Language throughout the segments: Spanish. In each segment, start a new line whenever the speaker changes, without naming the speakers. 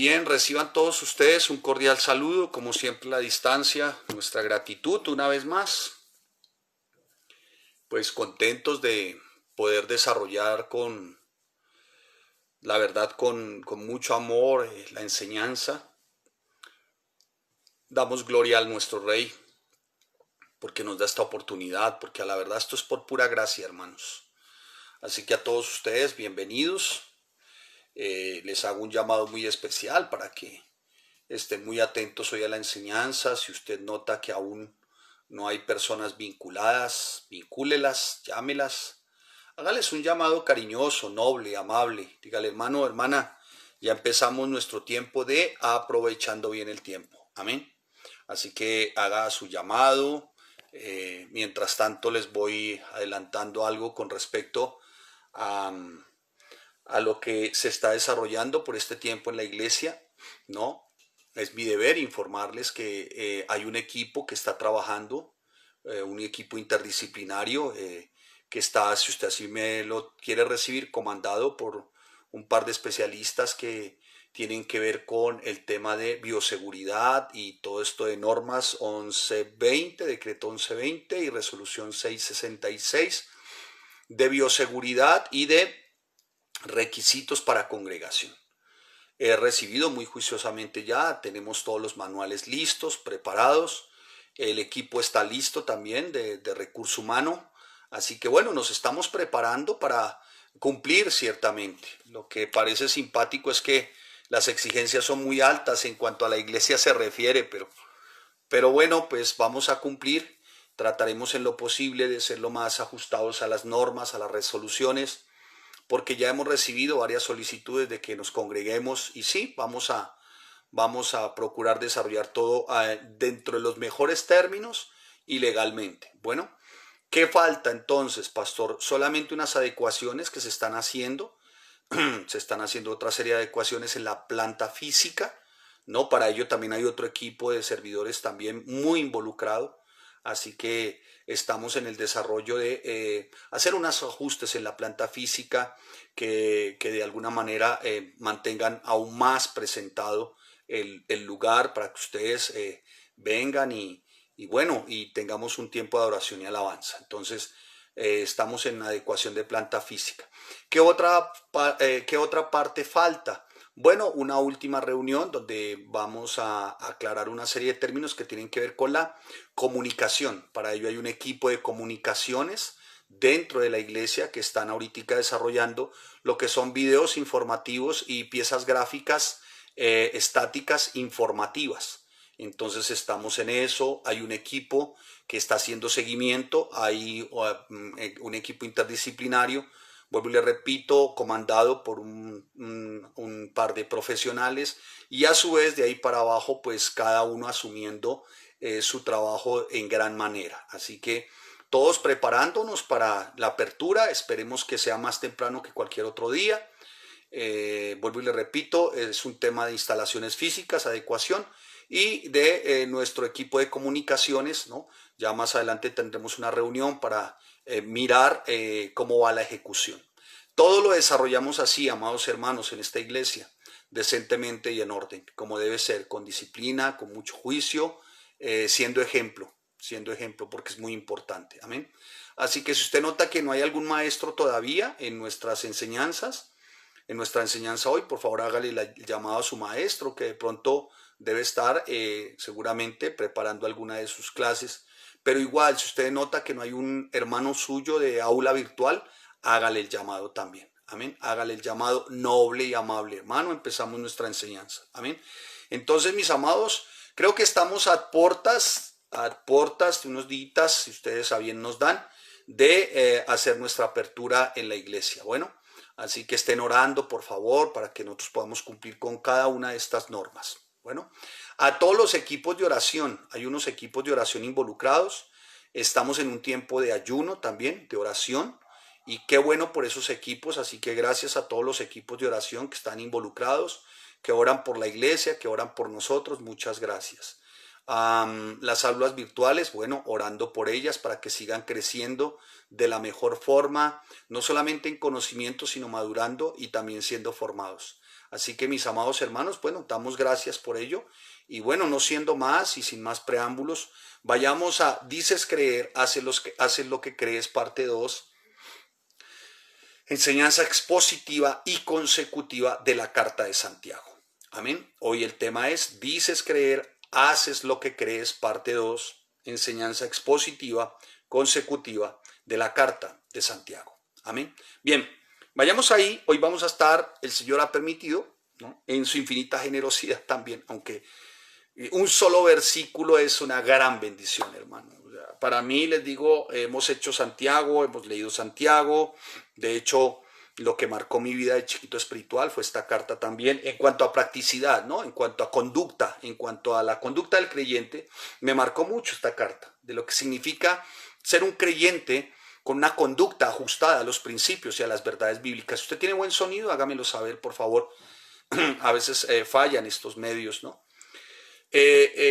Bien, reciban todos ustedes un cordial saludo, como siempre la distancia, nuestra gratitud una vez más, pues contentos de poder desarrollar con la verdad, con mucho amor la enseñanza. Damos gloria a nuestro Rey porque nos da esta oportunidad, porque a la verdad esto es por pura gracia, hermanos. Así que a todos ustedes, bienvenidos. Les hago un llamado muy especial para que estén muy atentos hoy a la enseñanza. Si usted nota que aún no hay personas vinculadas, vincúlelas, llámelas. Hágales un llamado cariñoso, noble, amable. Dígale, hermano, hermana, ya empezamos nuestro tiempo de aprovechando bien el tiempo. Amén. Así que haga su llamado. Mientras tanto les voy adelantando algo con respecto a, a lo que se está desarrollando por este tiempo en la iglesia, ¿no? Es mi deber informarles que hay un equipo que está trabajando, un equipo interdisciplinario que está, si usted así me lo quiere recibir, comandado por un par de especialistas que tienen que ver con el tema de bioseguridad y todo esto de normas 1120, decreto 1120 y resolución 666 de bioseguridad y de requisitos para congregación. He recibido muy juiciosamente ya, tenemos todos los manuales listos, preparados, el equipo está listo también de recurso humano, así que bueno, nos estamos preparando para cumplir ciertamente. Lo que parece simpático es que las exigencias son muy altas en cuanto a la iglesia se refiere, pero bueno, pues vamos a cumplir, trataremos en lo posible de ser lo más ajustados a las normas, a las resoluciones, porque ya hemos recibido varias solicitudes de que nos congreguemos y sí, vamos a procurar desarrollar todo dentro de los mejores términos y legalmente. Bueno, ¿qué falta entonces, pastor? Solamente unas adecuaciones que se están haciendo. Se están haciendo otra serie de adecuaciones en la planta física, ¿no? Para ello también hay otro equipo de servidores también muy involucrado. Así que estamos en el desarrollo de hacer unos ajustes en la planta física que de alguna manera mantengan aún más presentado el lugar para que ustedes vengan y bueno, y tengamos un tiempo de adoración y alabanza. Entonces, estamos en adecuación de planta física. ¿Qué otra parte falta? Bueno, una última reunión donde vamos a aclarar una serie de términos que tienen que ver con la comunicación. Para ello hay un equipo de comunicaciones dentro de la iglesia que están ahorita desarrollando lo que son videos informativos y piezas gráficas estáticas informativas. Entonces estamos en eso, hay un equipo que está haciendo seguimiento, hay un equipo interdisciplinario, vuelvo y le repito, comandado por un par de profesionales y a su vez de ahí para abajo pues cada uno asumiendo su trabajo en gran manera. Así que todos preparándonos para la apertura, esperemos que sea más temprano que cualquier otro día. Vuelvo y le repito, es un tema de instalaciones físicas, adecuación y de nuestro equipo de comunicaciones, ¿no? Ya más adelante tendremos una reunión para mirar cómo va la ejecución. Todo lo desarrollamos así, amados hermanos, en esta iglesia, decentemente y en orden, como debe ser, con disciplina, con mucho juicio, siendo ejemplo, porque es muy importante. Amén. Así que si usted nota que no hay algún maestro todavía en nuestras enseñanzas, en nuestra enseñanza hoy, por favor hágale el llamado a su maestro que de pronto debe estar seguramente preparando alguna de sus clases. Pero igual, si usted nota que no hay un hermano suyo de aula virtual, hágale el llamado también. Amén. Hágale el llamado noble y amable. Hermano, empezamos nuestra enseñanza. Amén. Entonces, mis amados, creo que estamos a portas de unos días, si ustedes a bien nos dan, de hacer nuestra apertura en la iglesia. Bueno, así que estén orando, por favor, para que nosotros podamos cumplir con cada una de estas normas. Bueno, a todos los equipos de oración, hay unos equipos de oración involucrados. Estamos en un tiempo de ayuno también, de oración. Y qué bueno por esos equipos, así que gracias a todos los equipos de oración que están involucrados, que oran por la iglesia, que oran por nosotros, muchas gracias. Las aulas virtuales, bueno, orando por ellas para que sigan creciendo de la mejor forma, no solamente en conocimiento, sino madurando y también siendo formados. Así que mis amados hermanos, bueno, damos gracias por ello. Y bueno, no siendo más y sin más preámbulos, vayamos a Dices creer, haces lo que crees, parte 2. Enseñanza expositiva y consecutiva de la carta de Santiago. Amén. Hoy el tema es Dices creer, haces lo que crees, parte 2. Enseñanza expositiva, consecutiva de la carta de Santiago. Amén. Bien, vayamos ahí. Hoy vamos a estar, el Señor ha permitido, ¿no?, en su infinita generosidad también, aunque un solo versículo es una gran bendición, hermano. Para mí, les digo, hemos hecho Santiago, hemos leído Santiago. De hecho, lo que marcó mi vida de chiquito espiritual fue esta carta también, en cuanto a practicidad, ¿no? En cuanto a conducta, en cuanto a la conducta del creyente, me marcó mucho esta carta, de lo que significa ser un creyente con una conducta ajustada a los principios y a las verdades bíblicas. Si usted tiene buen sonido, hágamelo saber, por favor. A veces fallan estos medios, ¿no?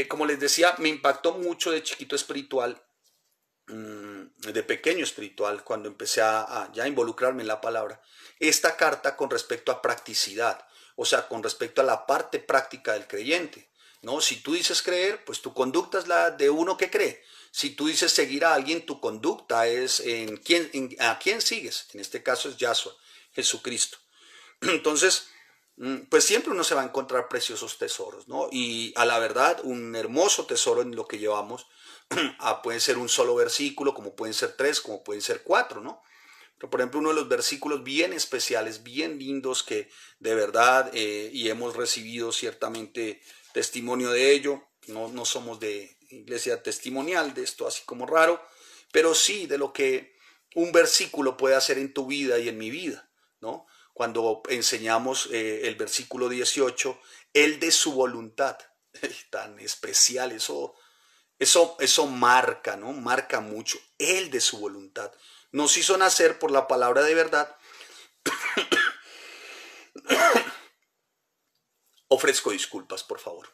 Como les decía, me impactó mucho de chiquito espiritual, de pequeño espiritual, cuando empecé a ya involucrarme en la palabra, esta carta con respecto a practicidad, o sea, con respecto a la parte práctica del creyente, ¿no? Si tú dices creer, pues tu conducta es la de uno que cree. Si tú dices seguir a alguien, tu conducta es a quién sigues. En este caso es Yahshua, Jesucristo. Entonces, pues siempre uno se va a encontrar preciosos tesoros, ¿no? Y a la verdad, un hermoso tesoro en lo que llevamos. Puede ser un solo versículo, como pueden ser 3, como pueden ser 4, ¿no? Pero por ejemplo, uno de los versículos bien especiales, bien lindos, que de verdad, y hemos recibido ciertamente testimonio de ello. No somos de iglesia testimonial, de esto así como raro, pero sí de lo que un versículo puede hacer en tu vida y en mi vida, ¿no? Cuando enseñamos el versículo 18, el de su voluntad, tan especial, eso marca, ¿no? Marca mucho, el de su voluntad. Nos hizo nacer por la palabra de verdad. Ofrezco disculpas, por favor.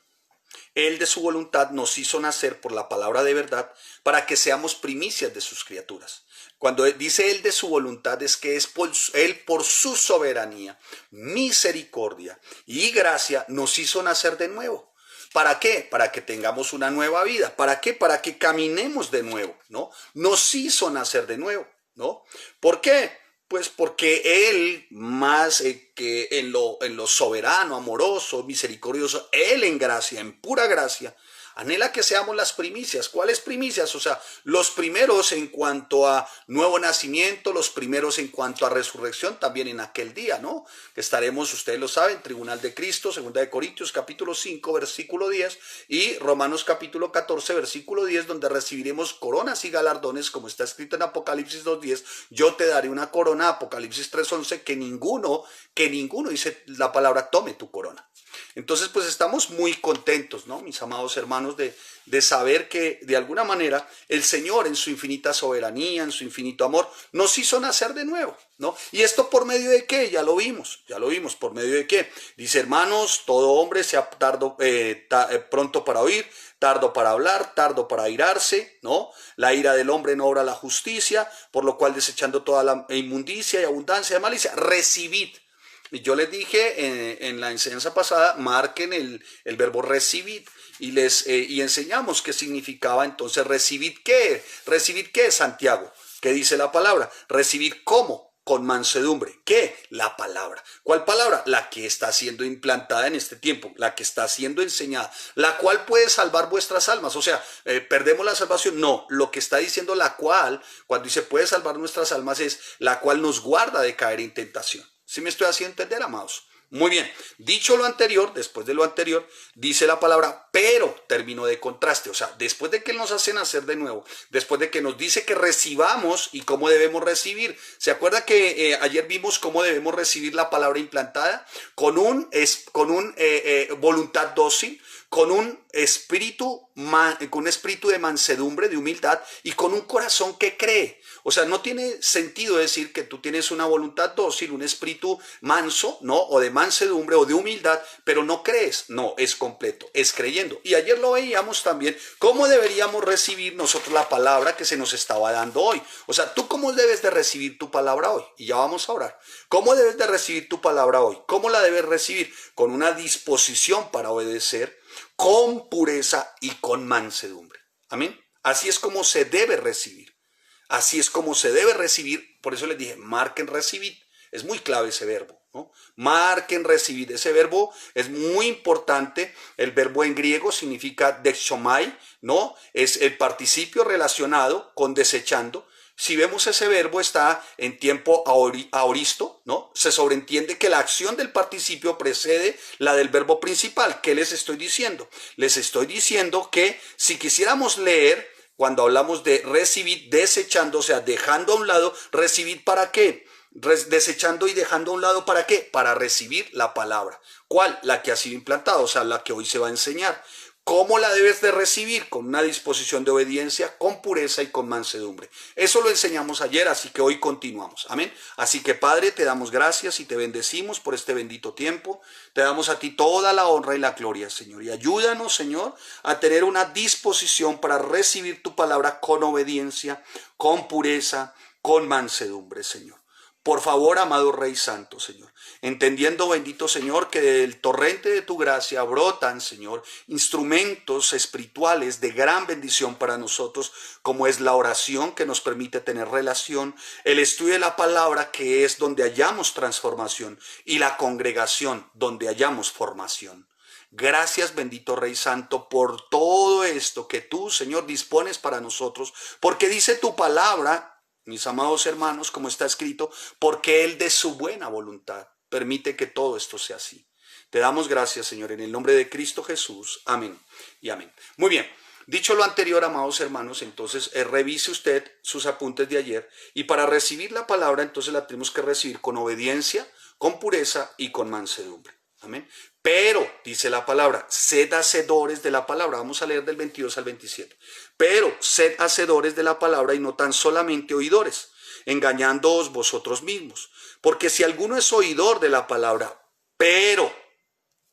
Él de su voluntad nos hizo nacer por la palabra de verdad para que seamos primicias de sus criaturas. Cuando dice Él de su voluntad es que es Él por su soberanía, misericordia y gracia nos hizo nacer de nuevo. ¿Para qué? Para que tengamos una nueva vida. ¿Para qué? Para que caminemos de nuevo, ¿no? Nos hizo nacer de nuevo, ¿no? ¿Por qué? Pues porque Él, más que en lo soberano, amoroso, misericordioso, Él en gracia, en pura gracia, anhela que seamos las primicias. ¿Cuáles primicias? O sea, los primeros en cuanto a nuevo nacimiento, los primeros en cuanto a resurrección, también en aquel día, ¿no? Que estaremos, ustedes lo saben, Tribunal de Cristo, 2 de Corintios, capítulo 5, versículo 10, y Romanos, capítulo 14, versículo 10, donde recibiremos coronas y galardones, como está escrito en Apocalipsis 2:10, yo te daré una corona, Apocalipsis 3:11, que ninguno, dice la palabra, tome tu corona. Entonces, pues estamos muy contentos, ¿no, mis amados hermanos, de saber que de alguna manera el Señor en su infinita soberanía, en su infinito amor, nos hizo nacer de nuevo, ¿no? ¿Y esto por medio de qué? Ya lo vimos, ¿por medio de qué? Dice, hermanos, todo hombre sea pronto para oír, tardo para hablar, tardo para airarse, ¿no? La ira del hombre no obra la justicia, por lo cual desechando toda la inmundicia y abundancia de malicia, recibid. Y yo les dije en la enseñanza pasada, marquen el verbo recibid y enseñamos qué significaba entonces recibid qué. ¿Recibid qué, Santiago? ¿Qué dice la palabra? Recibid cómo, con mansedumbre. ¿Qué? La palabra. ¿Cuál palabra? La que está siendo implantada en este tiempo, la que está siendo enseñada, la cual puede salvar vuestras almas. O sea, ¿perdemos la salvación? No, lo que está diciendo la cual, cuando dice puede salvar nuestras almas, es la cual nos guarda de caer en tentación. ¿Sí me estoy haciendo entender, amados? Muy bien, dicho lo anterior, después de lo anterior, dice la palabra, pero, término de contraste, o sea, después de que Él nos hace nacer de nuevo, después de que nos dice que recibamos y cómo debemos recibir. ¿Se acuerda que ayer vimos cómo debemos recibir la palabra implantada? Con un voluntad dócil, con un espíritu de mansedumbre, de humildad y con un corazón que cree. O sea, no tiene sentido decir que tú tienes una voluntad dócil, un espíritu manso, ¿no? O de mansedumbre o de humildad, pero no crees. No, es completo, es creyendo. Y ayer lo veíamos también, cómo deberíamos recibir nosotros la palabra que se nos estaba dando hoy. O sea, ¿tú cómo debes de recibir tu palabra hoy? Y ya vamos a orar. ¿Cómo debes de recibir tu palabra hoy? ¿Cómo la debes recibir? Con una disposición para obedecer, con pureza y con mansedumbre. Amén. Así es como se debe recibir. Así es como se debe recibir. Por eso les dije, marquen recibid. Es muy clave ese verbo, ¿no? Marquen recibid. Ese verbo es muy importante. El verbo en griego significa dexomai, ¿no? Es el participio relacionado con desechando. Si vemos ese verbo está en tiempo aoristo, ¿no? Se sobreentiende que la acción del participio precede la del verbo principal. ¿Qué les estoy diciendo? Les estoy diciendo que si quisiéramos leer, cuando hablamos de recibir, desechando, o sea, dejando a un lado, recibir ¿para qué? Desechando y dejando a un lado ¿para qué? Para recibir la palabra. ¿Cuál? La que ha sido implantada, o sea, la que hoy se va a enseñar. ¿Cómo la debes de recibir? Con una disposición de obediencia, con pureza y con mansedumbre. Eso lo enseñamos ayer, así que hoy continuamos. Amén. Así que Padre, te damos gracias y te bendecimos por este bendito tiempo. Te damos a ti toda la honra y la gloria, Señor. Y ayúdanos, Señor, a tener una disposición para recibir tu palabra con obediencia, con pureza, con mansedumbre, Señor. Por favor, amado Rey Santo, Señor, entendiendo, bendito Señor, que del torrente de tu gracia brotan, Señor, instrumentos espirituales de gran bendición para nosotros, como es la oración que nos permite tener relación, el estudio de la palabra que es donde hallamos transformación y la congregación donde hallamos formación. Gracias, bendito Rey Santo, por todo esto que tú, Señor, dispones para nosotros, porque dice tu palabra, mis amados hermanos, como está escrito, porque Él de su buena voluntad permite que todo esto sea así. Te damos gracias, Señor, en el nombre de Cristo Jesús. Amén y amén. Muy bien, dicho lo anterior, amados hermanos, entonces revise usted sus apuntes de ayer y para recibir la palabra, entonces la tenemos que recibir con obediencia, con pureza y con mansedumbre. Amén. Pero, dice la palabra, sed hacedores de la palabra. Vamos a leer del 22 al 27. Pero sed hacedores de la palabra y no tan solamente oidores, engañándoos vosotros mismos. Porque si alguno es oidor de la palabra, pero,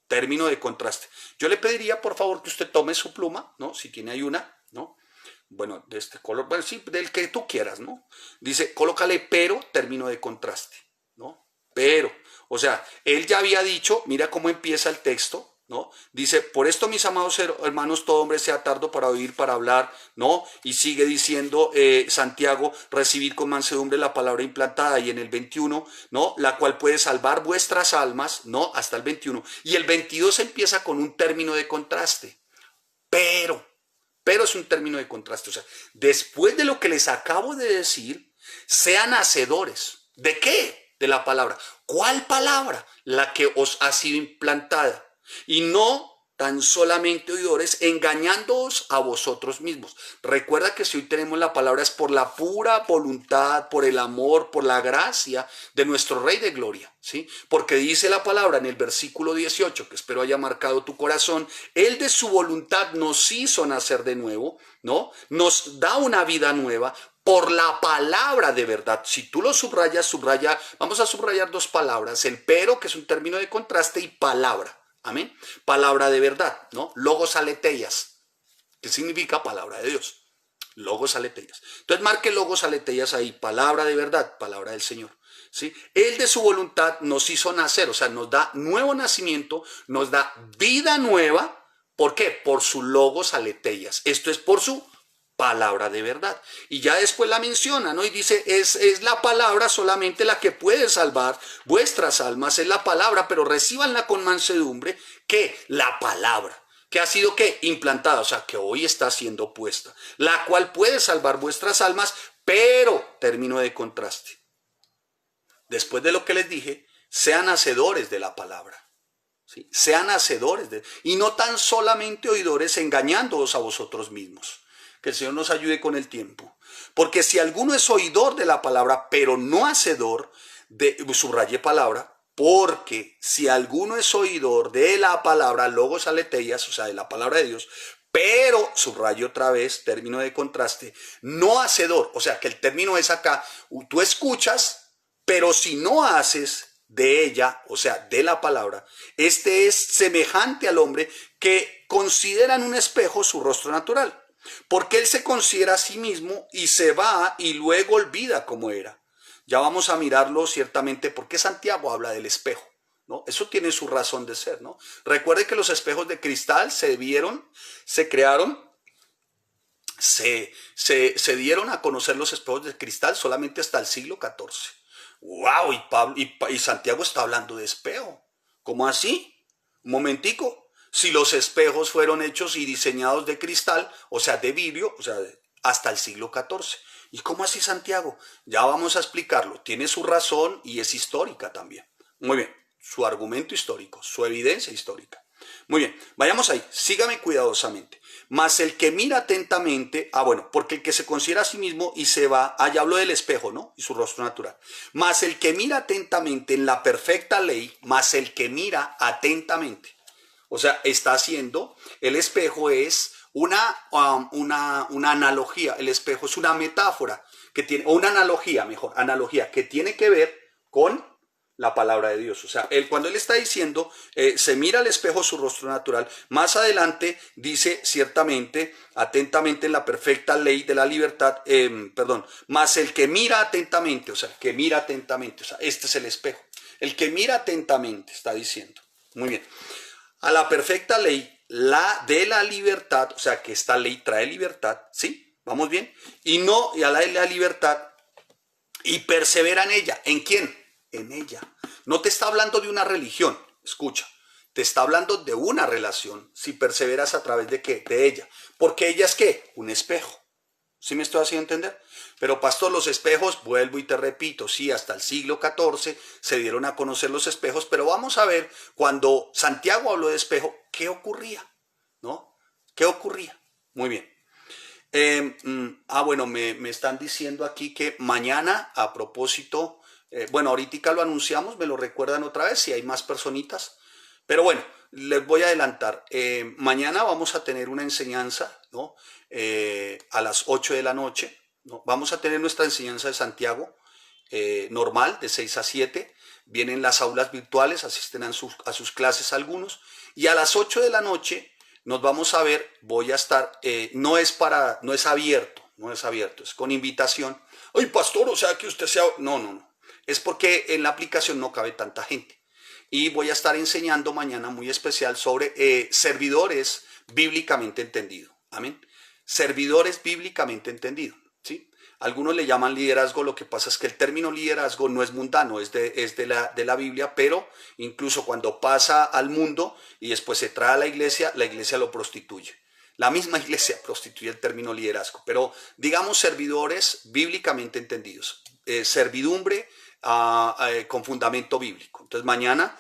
término de contraste. Yo le pediría, por favor, que usted tome su pluma, ¿no? Si tiene ahí una, ¿no? Bueno, de este color, bueno, sí, del que tú quieras, ¿no? Dice, colócale pero, término de contraste, ¿no? Pero, o sea, él ya había dicho, mira cómo empieza el texto, ¿no? Dice, por esto, mis amados hermanos, todo hombre sea tardo para oír, para hablar, ¿no? Y sigue diciendo Santiago, recibid con mansedumbre la palabra implantada, y en el 21, ¿no? La cual puede salvar vuestras almas, ¿no? Hasta el 21. Y el 22 empieza con un término de contraste, pero es un término de contraste, o sea, después de lo que les acabo de decir, sean hacedores. ¿De qué? De la palabra. ¿Cuál palabra? La que os ha sido implantada. Y no tan solamente oidores, engañándoos a vosotros mismos. Recuerda que si hoy tenemos la palabra es por la pura voluntad, por el amor, por la gracia de nuestro Rey de Gloria, ¿sí? Porque dice la palabra en el versículo 18, que espero haya marcado tu corazón, Él de su voluntad nos hizo nacer de nuevo, ¿no? Nos da una vida nueva por la palabra de verdad. Si tú lo subrayas, subraya, vamos a subrayar dos palabras, el pero, que es un término de contraste, y palabra. Amén. Palabra de verdad, ¿no? Logos aleteias, que significa palabra de Dios. Logos aleteias. Entonces marque logos aleteias ahí, palabra de verdad, palabra del Señor. ¿Sí? Él de su voluntad nos hizo nacer, o sea, nos da nuevo nacimiento, nos da vida nueva. ¿Por qué? Por su logos aleteias. Esto es por su palabra de verdad. Y ya después la menciona, ¿no? Y dice, es la palabra solamente la que puede salvar vuestras almas, es la palabra, pero recíbanla con mansedumbre, que la palabra, que ha sido ¿qué? Implantada, o sea, que hoy está siendo puesta, la cual puede salvar vuestras almas, pero, término de contraste, después de lo que les dije, sean hacedores de la palabra. ¿Sí? Sean hacedores y no tan solamente oidores, engañándoos a vosotros mismos. Que el Señor nos ayude con el tiempo. Porque si alguno es oidor de la palabra, pero no hacedor, subraye palabra, Porque si alguno es oidor de la palabra, logos aleteias, o sea, de la palabra de Dios, pero, subrayo otra vez, término de contraste, no hacedor, o sea, que el término es acá, tú escuchas, pero si no haces de ella, o sea, de la palabra, este es semejante al hombre que considera en un espejo su rostro natural, porque él se considera a sí mismo y se va y luego olvida cómo era. Ya vamos a mirarlo ciertamente porque Santiago habla del espejo, ¿no? Eso tiene su razón de ser, ¿no? Recuerde que los espejos de cristal se vieron, se crearon, se dieron a conocer los espejos de cristal solamente hasta el siglo XIV. ¡Wow! Y Santiago está hablando de espejo. ¿Cómo así? Un momentico. Si los espejos fueron hechos y diseñados de cristal, o sea, de vidrio, o sea, hasta el siglo XIV. ¿Y cómo así, Santiago? Ya vamos a explicarlo. Tiene su razón y es histórica también. Muy bien, su argumento histórico, su evidencia histórica. Muy bien, vayamos ahí. Sígame cuidadosamente. Mas el que mira atentamente, bueno, porque el que se considera a sí mismo y se va, ya hablo del espejo, ¿no? Y su rostro natural. Mas el que mira atentamente en la perfecta ley, mas el que mira atentamente. O sea, está haciendo, el espejo es una analogía, el espejo es una metáfora que tiene, o una analogía, mejor, analogía, que tiene que ver con la palabra de Dios. O sea, cuando él está diciendo, se mira al espejo su rostro natural, más adelante dice ciertamente, atentamente en la perfecta ley de la libertad, más el que mira atentamente, o sea, el que mira atentamente, o sea, este es el espejo. El que mira atentamente, está diciendo. Muy bien. A la perfecta ley, la de la libertad, o sea que esta ley trae libertad, ¿sí? ¿Vamos bien? Y a la de la libertad, y persevera en ella. ¿En quién? En ella. No te está hablando de una religión, escucha, te está hablando de una relación, si perseveras a través de qué, de ella. Porque ella es ¿qué? Un espejo. ¿Sí me estoy haciendo entender? Pero pastor, los espejos, vuelvo y te repito, sí, hasta el siglo XIV se dieron a conocer los espejos, pero vamos a ver, cuando Santiago habló de espejo, ¿qué ocurría? ¿No? ¿Qué ocurría? Muy bien. Bueno, me están diciendo aquí que mañana, a propósito, bueno, ahorita lo anunciamos, me lo recuerdan otra vez, si hay más personitas, pero bueno, les voy a adelantar. Mañana vamos a tener una enseñanza, ¿no? A las 8 de la noche, ¿no? Vamos a tener nuestra enseñanza de Santiago, normal, de 6 a 7. Vienen las aulas virtuales, asisten a sus clases algunos, y a las 8 de la noche nos vamos a ver, voy a estar, no es abierto, es con invitación. Ay, pastor, o sea que usted sea... No. Es porque en la aplicación no cabe tanta gente. Y voy a estar enseñando mañana muy especial sobre servidores bíblicamente entendidos. Amén. Servidores bíblicamente entendidos. ¿Sí? Algunos le llaman liderazgo, lo que pasa es que el término liderazgo no es mundano, es de la Biblia, pero incluso cuando pasa al mundo y después se trae a la iglesia lo prostituye. La misma iglesia prostituye el término liderazgo, pero digamos servidores bíblicamente entendidos. Servidumbre con fundamento bíblico. Entonces mañana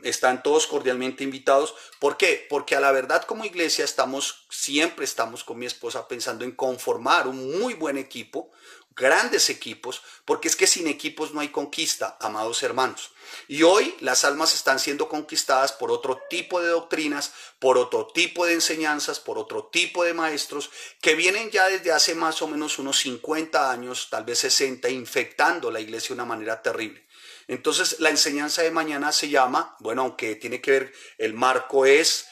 están todos cordialmente invitados. ¿Por qué? Porque a la verdad como iglesia siempre estamos con mi esposa pensando en conformar un muy buen equipo, grandes equipos, porque es que sin equipos no hay conquista, amados hermanos. Y hoy las almas están siendo conquistadas por otro tipo de doctrinas, por otro tipo de enseñanzas, por otro tipo de maestros que vienen ya desde hace más o menos unos 50 años, tal vez 60, infectando la iglesia de una manera terrible. Entonces la enseñanza de mañana se llama, bueno, aunque tiene que ver, el marco es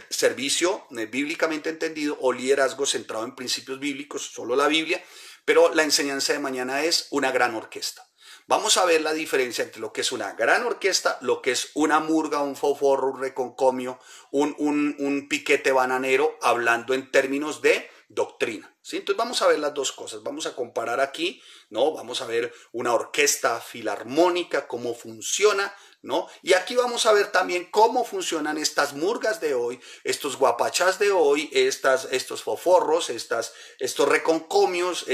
servicio bíblicamente entendido o liderazgo centrado en principios bíblicos, solo la Biblia, pero la enseñanza de mañana es una gran orquesta. Vamos a ver la diferencia entre lo que es una gran orquesta, lo que es una murga, un foforro, un reconcomio, un piquete bananero, hablando en términos de doctrina. ¿Sí? Entonces vamos a ver las dos cosas, vamos a comparar aquí, ¿no? Vamos a ver una orquesta filarmónica, cómo funciona, ¿no? Y aquí vamos a ver también cómo funcionan estas murgas de hoy, estos guapachas de hoy, estos foforros, estos reconcomios,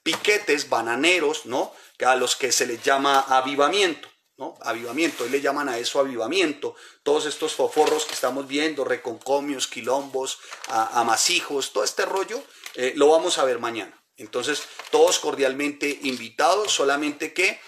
piquetes bananeros, ¿no? A los que se les llama avivamiento, ¿no? Avivamiento, hoy le llaman a eso avivamiento. Todos estos foforros que estamos viendo, reconcomios, quilombos, amasijos, todo este rollo, lo vamos a ver mañana. Entonces, todos cordialmente invitados, solamente que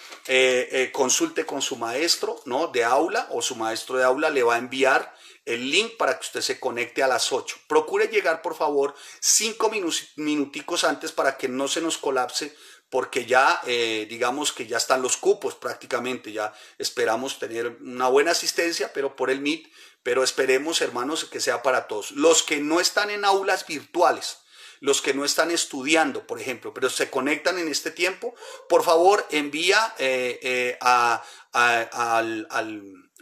consulte con su maestro, ¿no?, de aula, o su maestro de aula le va a enviar el link para que usted se conecte a las 8. Procure llegar, por favor, 5 minuticos antes para que no se nos colapse, porque ya, digamos que ya están los cupos prácticamente, ya esperamos tener una buena asistencia, pero por el Meet, pero esperemos, hermanos, que sea para todos. Los que no están en aulas virtuales, los que no están estudiando, por ejemplo, pero se conectan en este tiempo, por favor, envía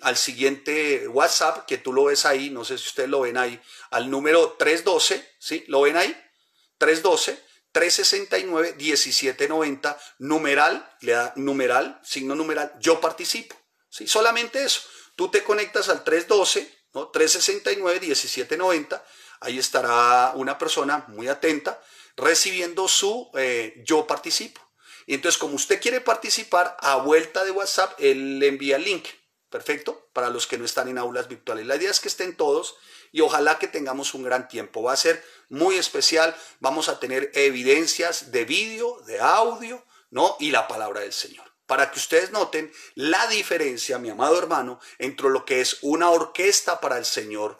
al siguiente WhatsApp, que tú lo ves ahí, no sé si ustedes lo ven ahí, al número 312, ¿sí? ¿Lo ven ahí? 312-369-1790, numeral, le da numeral, signo numeral, yo participo, ¿sí? Solamente eso. Tú te conectas al 312, ¿no?, 369-1790, ahí estará una persona muy atenta recibiendo su yo participo. Y entonces, como usted quiere participar, a vuelta de WhatsApp, él le envía el link. Perfecto, para los que no están en aulas virtuales. La idea es que estén todos y ojalá que tengamos un gran tiempo. Va a ser muy especial, vamos a tener evidencias de vídeo, de audio, ¿no?, y la palabra del Señor. Para que ustedes noten la diferencia, mi amado hermano, entre lo que es una orquesta para el Señor,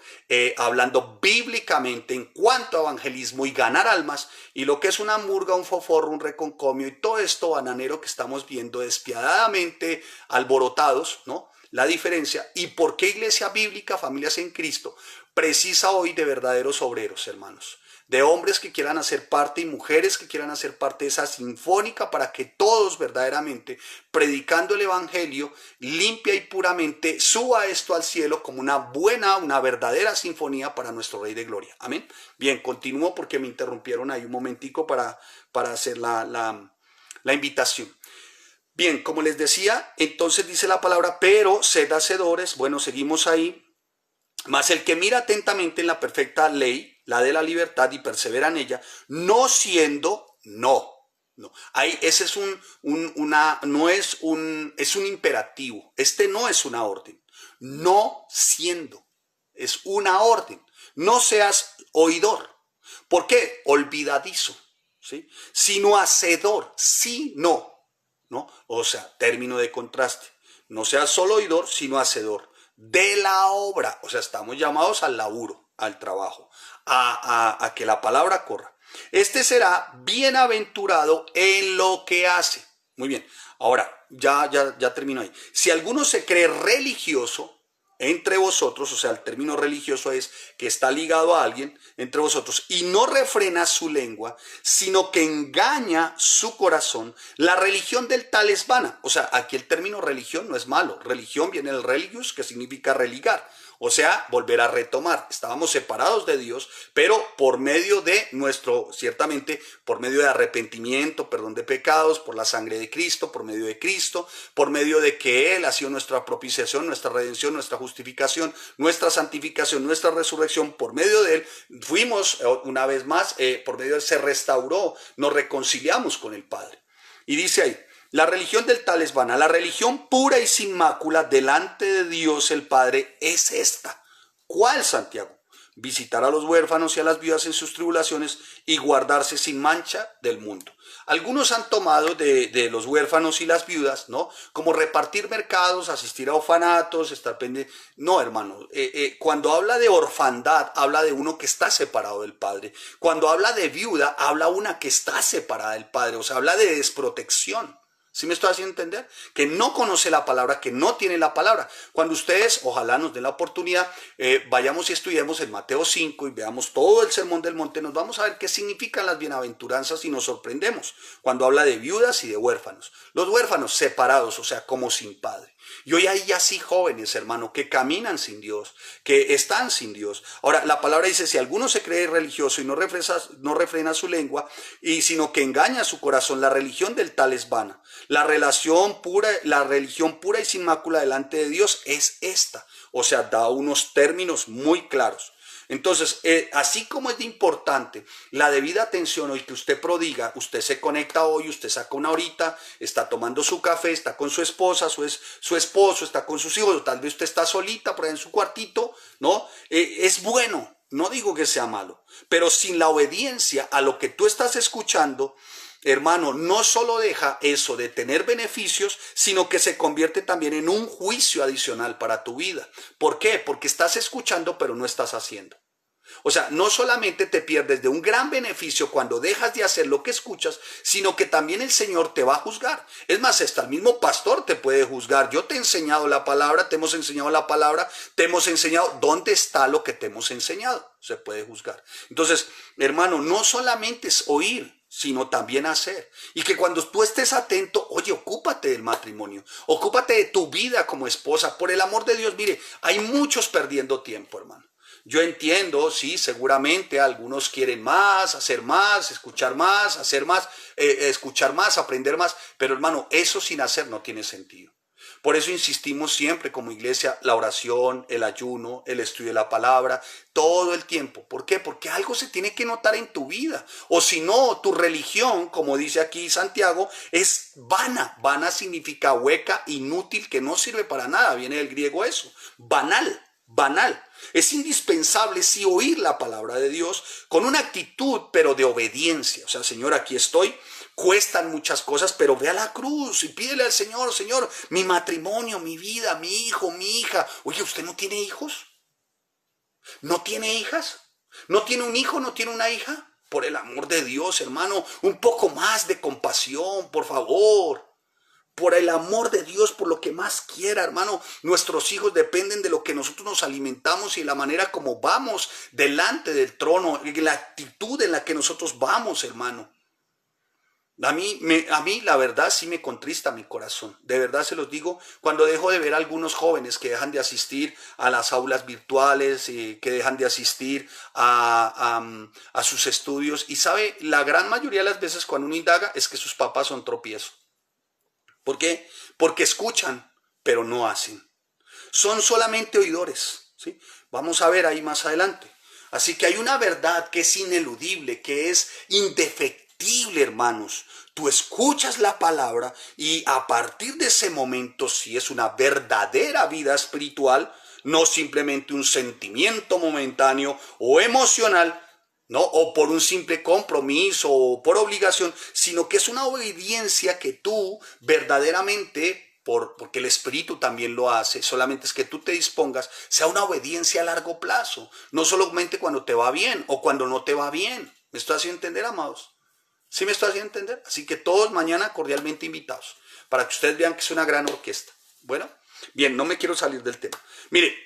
hablando bíblicamente en cuanto a evangelismo y ganar almas, y lo que es una murga, un foforro, un reconcomio y todo esto bananero que estamos viendo despiadadamente alborotados, ¿no? La diferencia. ¿Y por qué Iglesia Bíblica, Familias en Cristo, precisa hoy de verdaderos obreros, hermanos? De hombres que quieran hacer parte y mujeres que quieran hacer parte de esa sinfónica, para que todos verdaderamente, predicando el evangelio limpia y puramente, suba esto al cielo como una buena, una verdadera sinfonía para nuestro Rey de Gloria. Amén. Bien, continúo porque me interrumpieron ahí un momentico para hacer la invitación. Bien, como les decía, entonces dice la palabra, pero sed hacedores. Bueno, seguimos ahí. Mas el que mira atentamente en la perfecta ley, la de la libertad, y persevera en ella, no siendo, no. Ahí ese es es un imperativo. Este no es una orden. No siendo, es una orden. No seas oidor. ¿Por qué? Olvidadizo, ¿sí? Sino hacedor, sí, no. ¿No? O sea, término de contraste. No seas solo oidor, sino hacedor de la obra. O sea, estamos llamados al laburo, al trabajo, a que la palabra corra. Este será bienaventurado en lo que hace. Muy bien. Ahora, ya termino ahí. Si alguno se cree religioso entre vosotros, o sea, el término religioso es que está ligado a alguien entre vosotros, y no refrena su lengua, sino que engaña su corazón, la religión del tal es vana. O sea, aquí el término religión no es malo. Religión viene del religius, que significa religar. O sea, volver a retomar. Estábamos separados de Dios, pero por medio de ciertamente, por medio de arrepentimiento, perdón de pecados, por la sangre de Cristo, por medio de Cristo, por medio de que Él ha sido nuestra propiciación, nuestra redención, nuestra justificación, nuestra santificación, nuestra resurrección. Por medio de Él fuimos, una vez más, por medio de Él se restauró, nos reconciliamos con el Padre. Y dice ahí, la religión del tal es vana. La religión pura y sin mácula delante de Dios el Padre es esta. ¿Cuál, Santiago? Visitar a los huérfanos y a las viudas en sus tribulaciones y guardarse sin mancha del mundo. Algunos han tomado de los huérfanos y las viudas, ¿no?, como repartir mercados, asistir a orfanatos, estar pendiente. No, hermano, cuando habla de orfandad, habla de uno que está separado del Padre. Cuando habla de viuda, habla una que está separada del Padre, o sea, habla de desprotección. ¿Sí me estoy haciendo entender? Que no conoce la palabra, que no tiene la palabra. Cuando ustedes, ojalá nos den la oportunidad, vayamos y estudiemos en Mateo 5 y veamos todo el sermón del monte, nos vamos a ver qué significan las bienaventuranzas y nos sorprendemos cuando habla de viudas y de huérfanos. Los huérfanos separados, o sea, como sin padre. Y hoy hay así jóvenes, hermano, que caminan sin Dios, que están sin Dios. Ahora, la palabra dice, si alguno se cree religioso y no refrena su lengua, sino que engaña su corazón, la religión del tal es vana. La religión pura y sin mácula delante de Dios es esta. O sea, da unos términos muy claros. Entonces, así como es de importante la debida atención hoy que usted prodiga, usted se conecta hoy, usted saca una horita, está tomando su café, está con su esposa, su esposo, está con sus hijos, o tal vez usted está solita por ahí en su cuartito, ¿no? Es bueno, no digo que sea malo, pero sin la obediencia a lo que tú estás escuchando, hermano, no solo deja eso de tener beneficios, sino que se convierte también en un juicio adicional para tu vida. ¿Por qué? Porque estás escuchando, pero no estás haciendo. O sea, no solamente te pierdes de un gran beneficio cuando dejas de hacer lo que escuchas, sino que también el Señor te va a juzgar. Es más, hasta el mismo pastor te puede juzgar. Yo te he enseñado la palabra, te hemos enseñado la palabra, te hemos enseñado dónde está lo que te hemos enseñado. Se puede juzgar. Entonces, hermano, no solamente es oír, sino también hacer. Y que cuando tú estés atento, oye, ocúpate del matrimonio, ocúpate de tu vida como esposa. Por el amor de Dios, mire, hay muchos perdiendo tiempo, hermano. Yo entiendo, sí, seguramente algunos quieren más, hacer más, escuchar más, hacer más, escuchar más, aprender más, pero hermano, eso sin hacer no tiene sentido. Por eso insistimos siempre como iglesia, la oración, el ayuno, el estudio de la palabra, todo el tiempo. ¿Por qué? Porque algo se tiene que notar en tu vida. O si no, tu religión, como dice aquí Santiago, es vana. Vana significa hueca, inútil, que no sirve para nada. Viene del griego eso. Banal. Banal. Es indispensable sí oír la palabra de Dios con una actitud pero de obediencia. O sea, Señor, aquí estoy, cuestan muchas cosas, pero ve a la cruz y pídele al Señor, Señor, mi matrimonio, mi vida, mi hijo, mi hija. Oye, ¿usted no tiene hijos? ¿No tiene hijas? ¿No tiene un hijo? ¿No tiene una hija? Por el amor de Dios, hermano, un poco más de compasión, por favor. Por el amor de Dios, por lo que más quiera, hermano. Nuestros hijos dependen de lo que nosotros nos alimentamos y la manera como vamos delante del trono, la actitud en la que nosotros vamos, hermano. A mí la verdad sí me contrista mi corazón. De verdad se los digo, cuando dejo de ver a algunos jóvenes que dejan de asistir a las aulas virtuales, que dejan de asistir a sus estudios. Y sabe, la gran mayoría de las veces cuando uno indaga es que sus papás son tropiezo. ¿Por qué? Porque escuchan, pero no hacen. Son solamente oidores, ¿sí? Vamos a ver ahí más adelante. Así que hay una verdad que es ineludible, que es indefectible, hermanos. Tú escuchas la palabra y a partir de ese momento, si es una verdadera vida espiritual, no simplemente un sentimiento momentáneo o emocional, ¿no? O por un simple compromiso o por obligación, sino que es una obediencia que tú verdaderamente, porque el Espíritu también lo hace, solamente es que tú te dispongas, sea una obediencia a largo plazo, no solamente cuando te va bien o cuando no te va bien. ¿Me estoy haciendo entender, amados? ¿Sí me estoy haciendo entender? Así que todos mañana cordialmente invitados, para que ustedes vean que es una gran orquesta. Bueno, bien, no me quiero salir del tema. Mire,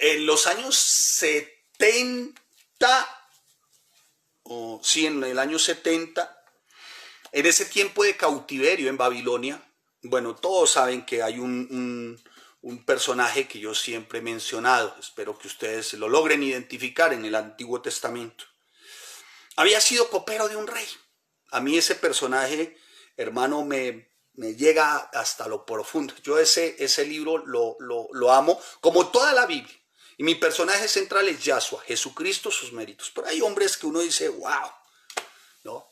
en los años 70, sí, en el año 70, en ese tiempo de cautiverio en Babilonia, bueno, todos saben que hay un personaje que yo siempre he mencionado, espero que ustedes lo logren identificar en el Antiguo Testamento. Había sido copero de un rey. A mí ese personaje, hermano, me llega hasta lo profundo. Yo ese libro lo amo, como toda la Biblia. Y mi personaje central es Yahshua, Jesucristo, sus méritos. Pero hay hombres que uno dice, wow, ¿no?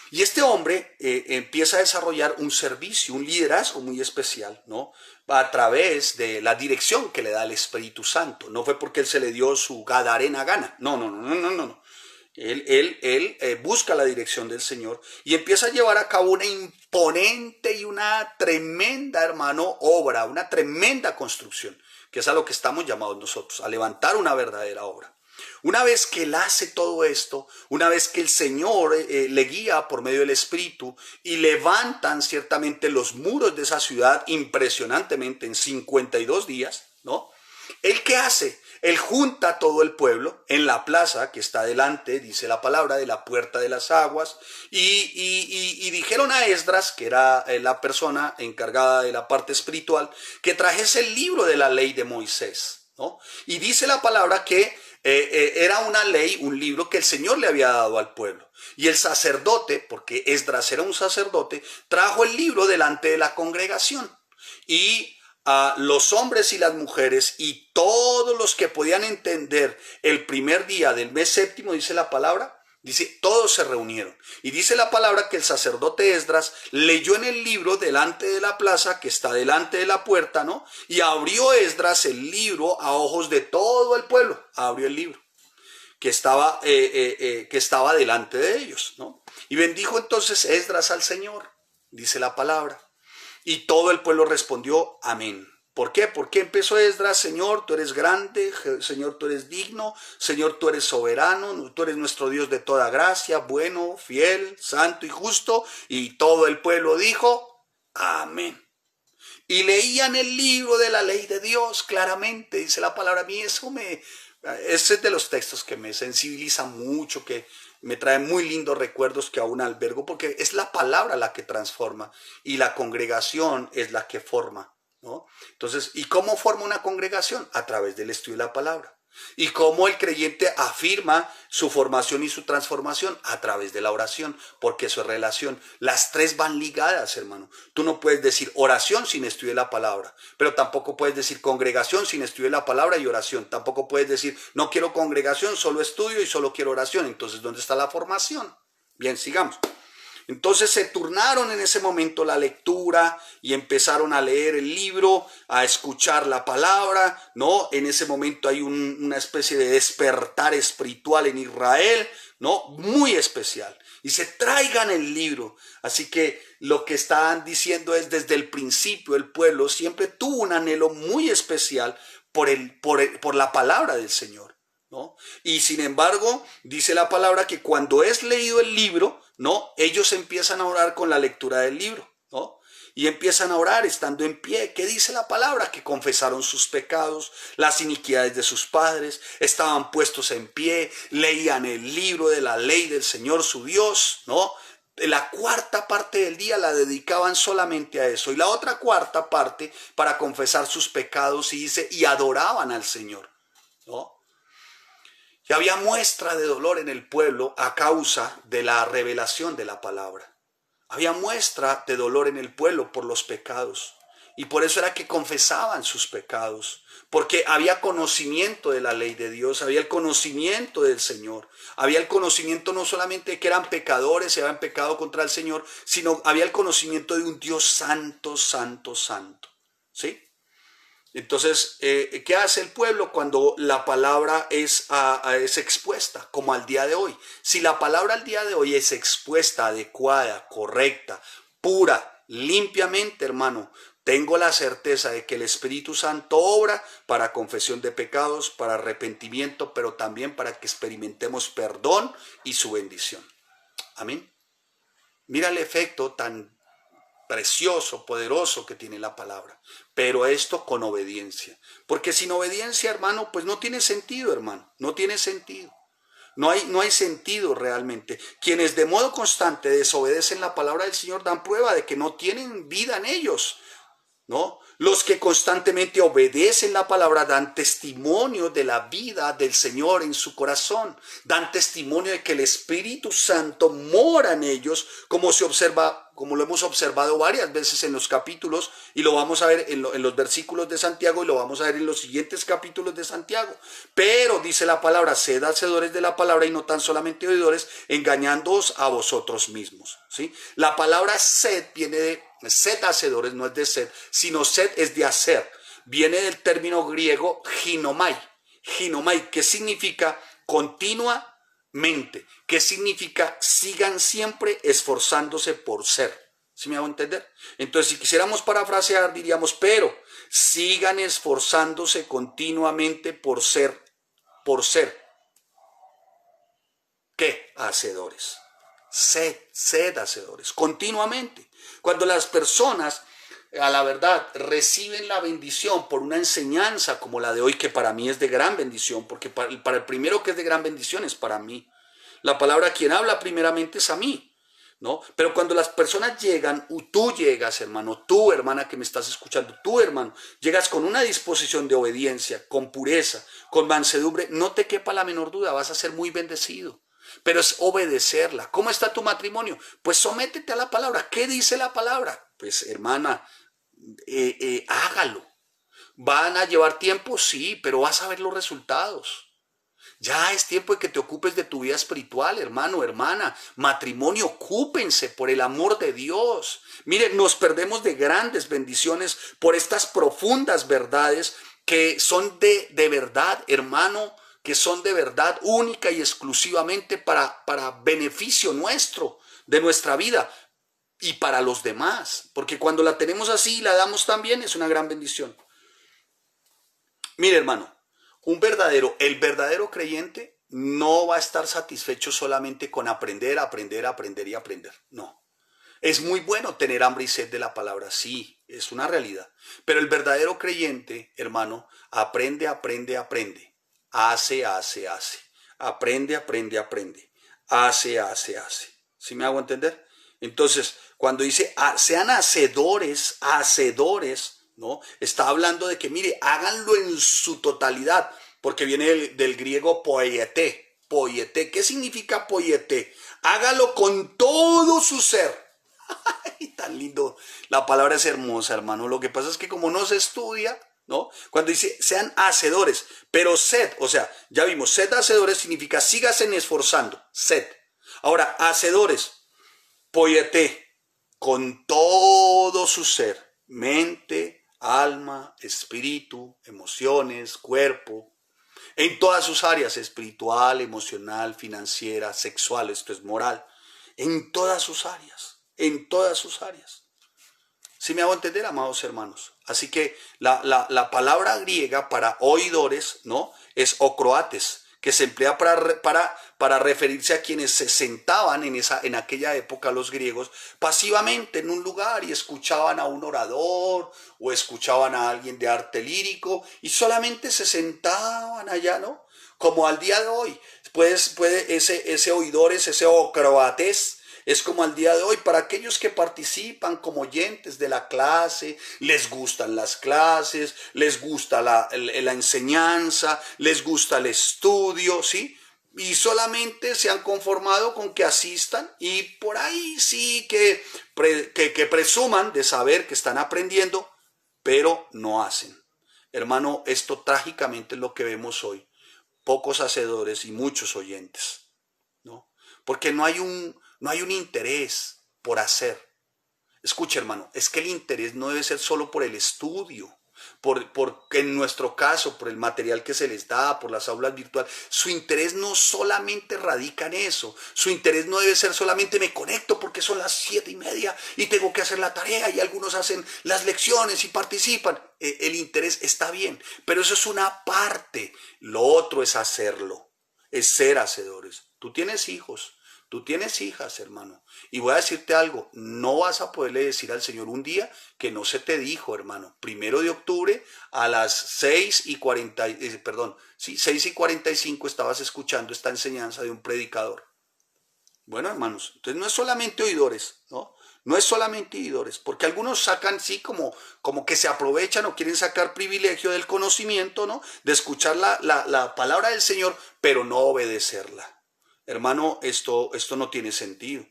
Y este hombre empieza a desarrollar un servicio, un liderazgo muy especial, ¿no? A través de la dirección que le da el Espíritu Santo. No fue porque él se le dio su gadarena gana. No. Él busca la dirección del Señor y empieza a llevar a cabo una imponente y una tremenda, hermano, obra, una tremenda construcción, que es a lo que estamos llamados nosotros, a levantar una verdadera obra. Una vez que él hace todo esto, una vez que el Señor le guía por medio del Espíritu y levantan ciertamente los muros de esa ciudad impresionantemente en 52 días, ¿no? ¿Él qué hace? Él junta a todo el pueblo en la plaza que está delante, dice la palabra, de la puerta de las aguas, y dijeron a Esdras, que era la persona encargada de la parte espiritual, que trajese el libro de la ley de Moisés, ¿no? Y dice la palabra que era una ley, un libro que el Señor le había dado al pueblo. Y el sacerdote, porque Esdras era un sacerdote, trajo el libro delante de la congregación. Y los hombres y las mujeres y todos los que podían entender el primer día del mes séptimo, dice la palabra, dice, todos se reunieron. Y dice la palabra que el sacerdote Esdras leyó en el libro delante de la plaza, que está delante de la puerta, ¿no? Y abrió Esdras el libro a ojos de todo el pueblo. Abrió el libro. que estaba delante de ellos, ¿no? Y bendijo entonces Esdras al Señor, dice la palabra. Y todo el pueblo respondió, amén. ¿Por qué? Porque empezó Esdras, Señor, tú eres grande, Señor, tú eres digno, Señor, tú eres soberano, tú eres nuestro Dios de toda gracia, bueno, fiel, santo y justo. Y todo el pueblo dijo, amén. Y leían el libro de la ley de Dios claramente, dice la palabra. A mí ese es de los textos que me sensibiliza mucho, que me trae muy lindos recuerdos que aún albergo, porque es la palabra la que transforma y la congregación es la que forma, ¿no? Entonces, ¿y cómo forma una congregación? A través del estudio de la palabra. ¿Y cómo el creyente afirma su formación y su transformación? A través de la oración, porque eso es relación. Las tres van ligadas, hermano. Tú no puedes decir oración sin estudio de la palabra, pero tampoco puedes decir congregación sin estudio de la palabra y oración. Tampoco puedes decir no quiero congregación, solo estudio y solo quiero oración. Entonces, ¿dónde está la formación? Bien, sigamos. Entonces se turnaron en ese momento la lectura y empezaron a leer el libro, a escuchar la palabra, ¿no? En ese momento hay una especie de despertar espiritual en Israel, ¿no? Muy especial. Y se traigan el libro. Así que lo que están diciendo es desde el principio el pueblo siempre tuvo un anhelo muy especial por la palabra del Señor, ¿no? Y sin embargo, dice la palabra que cuando es leído el libro, ¿no? Ellos empiezan a orar con la lectura del libro, ¿no? Y empiezan a orar estando en pie. ¿Qué dice la palabra? Que confesaron sus pecados, las iniquidades de sus padres, estaban puestos en pie, leían el libro de la ley del Señor su Dios, ¿no? La cuarta parte del día la dedicaban solamente a eso y la otra cuarta parte para confesar sus pecados, y dice, y adoraban al Señor, ¿no? Y había muestra de dolor en el pueblo a causa de la revelación de la palabra. Había muestra de dolor en el pueblo por los pecados. Y por eso era que confesaban sus pecados. Porque había conocimiento de la ley de Dios, había el conocimiento del Señor. Había el conocimiento no solamente de que eran pecadores, se habían pecado contra el Señor, sino había el conocimiento de un Dios santo, santo, santo. ¿Sí? Entonces, ¿qué hace el pueblo cuando la palabra es expuesta? Como al día de hoy. Si la palabra al día de hoy es expuesta, adecuada, correcta, pura, limpiamente, hermano, tengo la certeza de que el Espíritu Santo obra para confesión de pecados, para arrepentimiento, pero también para que experimentemos perdón y su bendición. Amén. Mira el efecto tan precioso, poderoso que tiene la palabra, pero esto con obediencia, porque sin obediencia, hermano, pues no tiene sentido, hermano, no tiene sentido, no hay sentido realmente. Quienes de modo constante desobedecen la palabra del Señor dan prueba de que no tienen vida en ellos, ¿no? Los que constantemente obedecen la palabra dan testimonio de la vida del Señor en su corazón, dan testimonio de que el Espíritu Santo mora en ellos, como lo hemos observado varias veces en los capítulos, y lo vamos a ver en los versículos de Santiago, y lo vamos a ver en los siguientes capítulos de Santiago. Pero dice la palabra, sed hacedores de la palabra y no tan solamente oidores, engañándoos a vosotros mismos, ¿sí? La palabra sed viene de sed hacedores, no es de sed, sino sed es de hacer. Viene del término griego ginomai, que significa continuamente, que significa sigan siempre esforzándose por ser. ¿Sí me hago entender? Entonces, si quisiéramos parafrasear, diríamos, pero sigan esforzándose continuamente por ser. ¿Qué? Hacedores. Sed hacedores, continuamente. Cuando las personas, a la verdad, reciben la bendición por una enseñanza como la de hoy, que para mí es de gran bendición, porque para el primero que es de gran bendición es para mí. La palabra quien habla primeramente es a mí, ¿no? Pero cuando las personas llegan, tú llegas, hermano, tú, hermana que me estás escuchando, tú, hermano, llegas con una disposición de obediencia, con pureza, con mansedumbre, no te quepa la menor duda, vas a ser muy bendecido. Pero es obedecerla. ¿Cómo está tu matrimonio? Pues sométete a la palabra. ¿Qué dice la palabra? Pues, hermana, hágalo. ¿Van a llevar tiempo? Sí, pero vas a ver los resultados. Ya es tiempo de que te ocupes de tu vida espiritual, hermano, hermana. Matrimonio, ocúpense por el amor de Dios. Miren, nos perdemos de grandes bendiciones por estas profundas verdades que son de verdad, hermano, que son de verdad única y exclusivamente para beneficio nuestro, de nuestra vida y para los demás. Porque cuando la tenemos así y la damos también, es una gran bendición. Mire, hermano, el verdadero creyente no va a estar satisfecho solamente con aprender, aprender, aprender y aprender. No. Es muy bueno tener hambre y sed de la palabra, sí, es una realidad. Pero el verdadero creyente, hermano, aprende, aprende, aprende. Hace, hace, hace. Aprende, aprende, aprende. Hace, hace, hace. ¿Sí me hago entender? Entonces, cuando dice sean hacedores, hacedores, ¿no? Está hablando de que, mire, háganlo en su totalidad, porque viene del griego poiete. Poiete, ¿qué significa poiete? Hágalo con todo su ser. Ay, tan lindo. La palabra es hermosa, hermano. Lo que pasa es que como no se estudia, ¿no? Cuando dice sean hacedores, pero sed, o sea, ya vimos, sed hacedores significa sígasen esforzando, sed. Ahora, hacedores, poiete, con todo su ser, mente, alma, espíritu, emociones, cuerpo, en todas sus áreas, espiritual, emocional, financiera, sexual, esto es moral, en todas sus áreas, en todas sus áreas. ¿Sí me hago entender, amados hermanos? Así que la palabra griega para oidores, ¿no? Es ocroates, que se emplea para referirse a quienes se sentaban en aquella época los griegos pasivamente en un lugar y escuchaban a un orador o escuchaban a alguien de arte lírico y solamente se sentaban allá, ¿no? Como al día de hoy, puede ese oidores, ese ocroates, es como al día de hoy, para aquellos que participan como oyentes de la clase, les gustan las clases, les gusta la enseñanza, les gusta el estudio, ¿sí? Y solamente se han conformado con que asistan y por ahí sí que presuman de saber que están aprendiendo, pero no hacen. Hermano, esto trágicamente es lo que vemos hoy. Pocos hacedores y muchos oyentes, ¿no? Porque no hay un interés por hacer. Escucha, hermano, es que el interés no debe ser solo por el estudio, en nuestro caso, por el material que se les da, por las aulas virtuales. Su interés no solamente radica en eso. Su interés no debe ser solamente me conecto porque son las 7:30 y tengo que hacer la tarea y algunos hacen las lecciones y participan. El interés está bien, pero eso es una parte. Lo otro es hacerlo, es ser hacedores. Tú tienes hijos. Tú tienes hijas, hermano, y voy a decirte algo, no vas a poderle decir al Señor un día que no se te dijo, hermano. 1 de octubre a las 6:45 estabas escuchando esta enseñanza de un predicador. Bueno, hermanos, entonces no es solamente oidores, ¿no? No es solamente oidores, porque algunos sacan, sí, como que se aprovechan o quieren sacar privilegio del conocimiento, ¿no? De escuchar la palabra del Señor, pero no obedecerla. Hermano, esto no tiene sentido.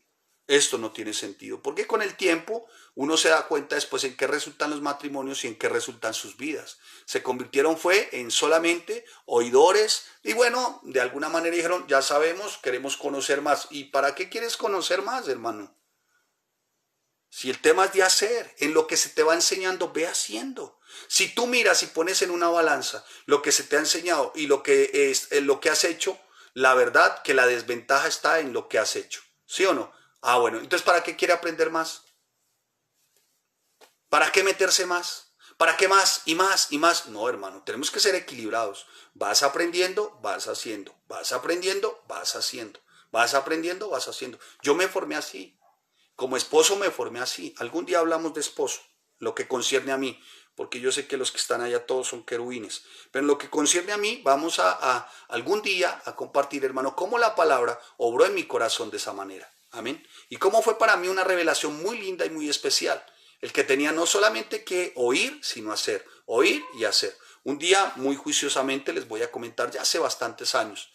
Esto no tiene sentido. Porque con el tiempo uno se da cuenta después en qué resultan los matrimonios y en qué resultan sus vidas. Se convirtieron fue en solamente oidores y bueno, de alguna manera dijeron, ya sabemos, queremos conocer más. ¿Y para qué quieres conocer más, hermano? Si el tema es de hacer, en lo que se te va enseñando, ve haciendo. Si tú miras y pones en una balanza lo que se te ha enseñado y lo que has hecho, la verdad que la desventaja está en lo que has hecho. ¿Sí o no? Ah, bueno, entonces ¿para qué quiere aprender más? ¿Para qué meterse más? ¿Para qué más y más y más? No, hermano, tenemos que ser equilibrados. Vas aprendiendo, vas haciendo. Vas aprendiendo, vas haciendo. Vas aprendiendo, vas haciendo. Yo me formé así. Como esposo me formé así. Algún día hablamos de esposo, lo que concierne a mí, porque yo sé que los que están allá todos son querubines. Pero en lo que concierne a mí, vamos a algún día a compartir, hermano, cómo la palabra obró en mi corazón de esa manera. Amén. Y cómo fue para mí una revelación muy linda y muy especial. El que tenía no solamente que oír, sino hacer. Oír y hacer. Un día, muy juiciosamente, les voy a comentar, ya hace bastantes años,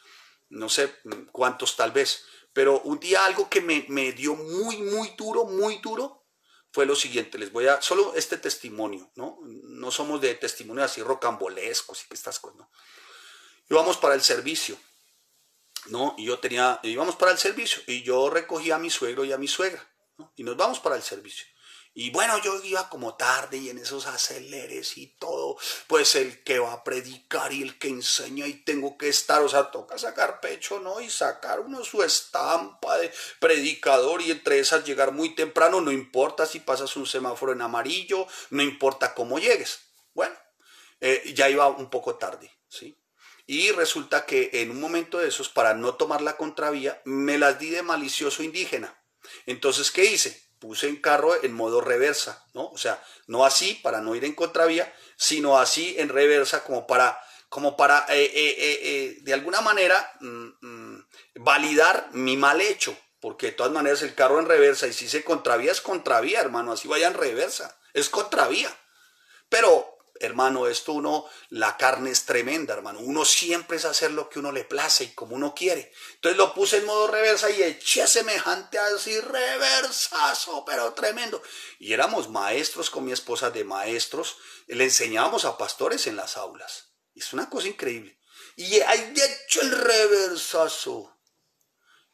no sé cuántos tal vez, pero un día algo que me dio muy duro, fue lo siguiente. Les voy a, solo este testimonio, ¿no? No somos de testimonios así rocambolescos y que estas cosas, ¿no? Íbamos para el servicio, ¿no? Y íbamos para el servicio y yo recogí a mi suegro y a mi suegra, ¿no? Y nos vamos para el servicio. Y bueno, yo iba como tarde y en esos aceleres y todo, pues el que va a predicar y el que enseña y tengo que estar, o sea, toca sacar pecho, ¿no? Y sacar uno su estampa de predicador y entre esas llegar muy temprano, no importa si pasas un semáforo en amarillo, no importa cómo llegues. Bueno, ya iba un poco tarde, ¿sí? Y resulta que en un momento de esos, para no tomar la contravía, me las di de malicioso indígena. Entonces, ¿qué hice? Puse el carro en modo reversa, ¿no? O sea, no así para no ir en contravía, sino así en reversa como para de alguna manera validar mi mal hecho. Porque de todas maneras el carro en reversa y si se contravía es contravía, hermano, así vaya en reversa, es contravía. Pero, hermano, esto uno, la carne es tremenda, hermano. Uno siempre es hacer lo que uno le place y como uno quiere. Entonces lo puse en modo reversa y eché semejante así reversazo, pero tremendo. Y éramos maestros con mi esposa de maestros. Le enseñábamos a pastores en las aulas. Es una cosa increíble. Y ahí hecho el reversazo.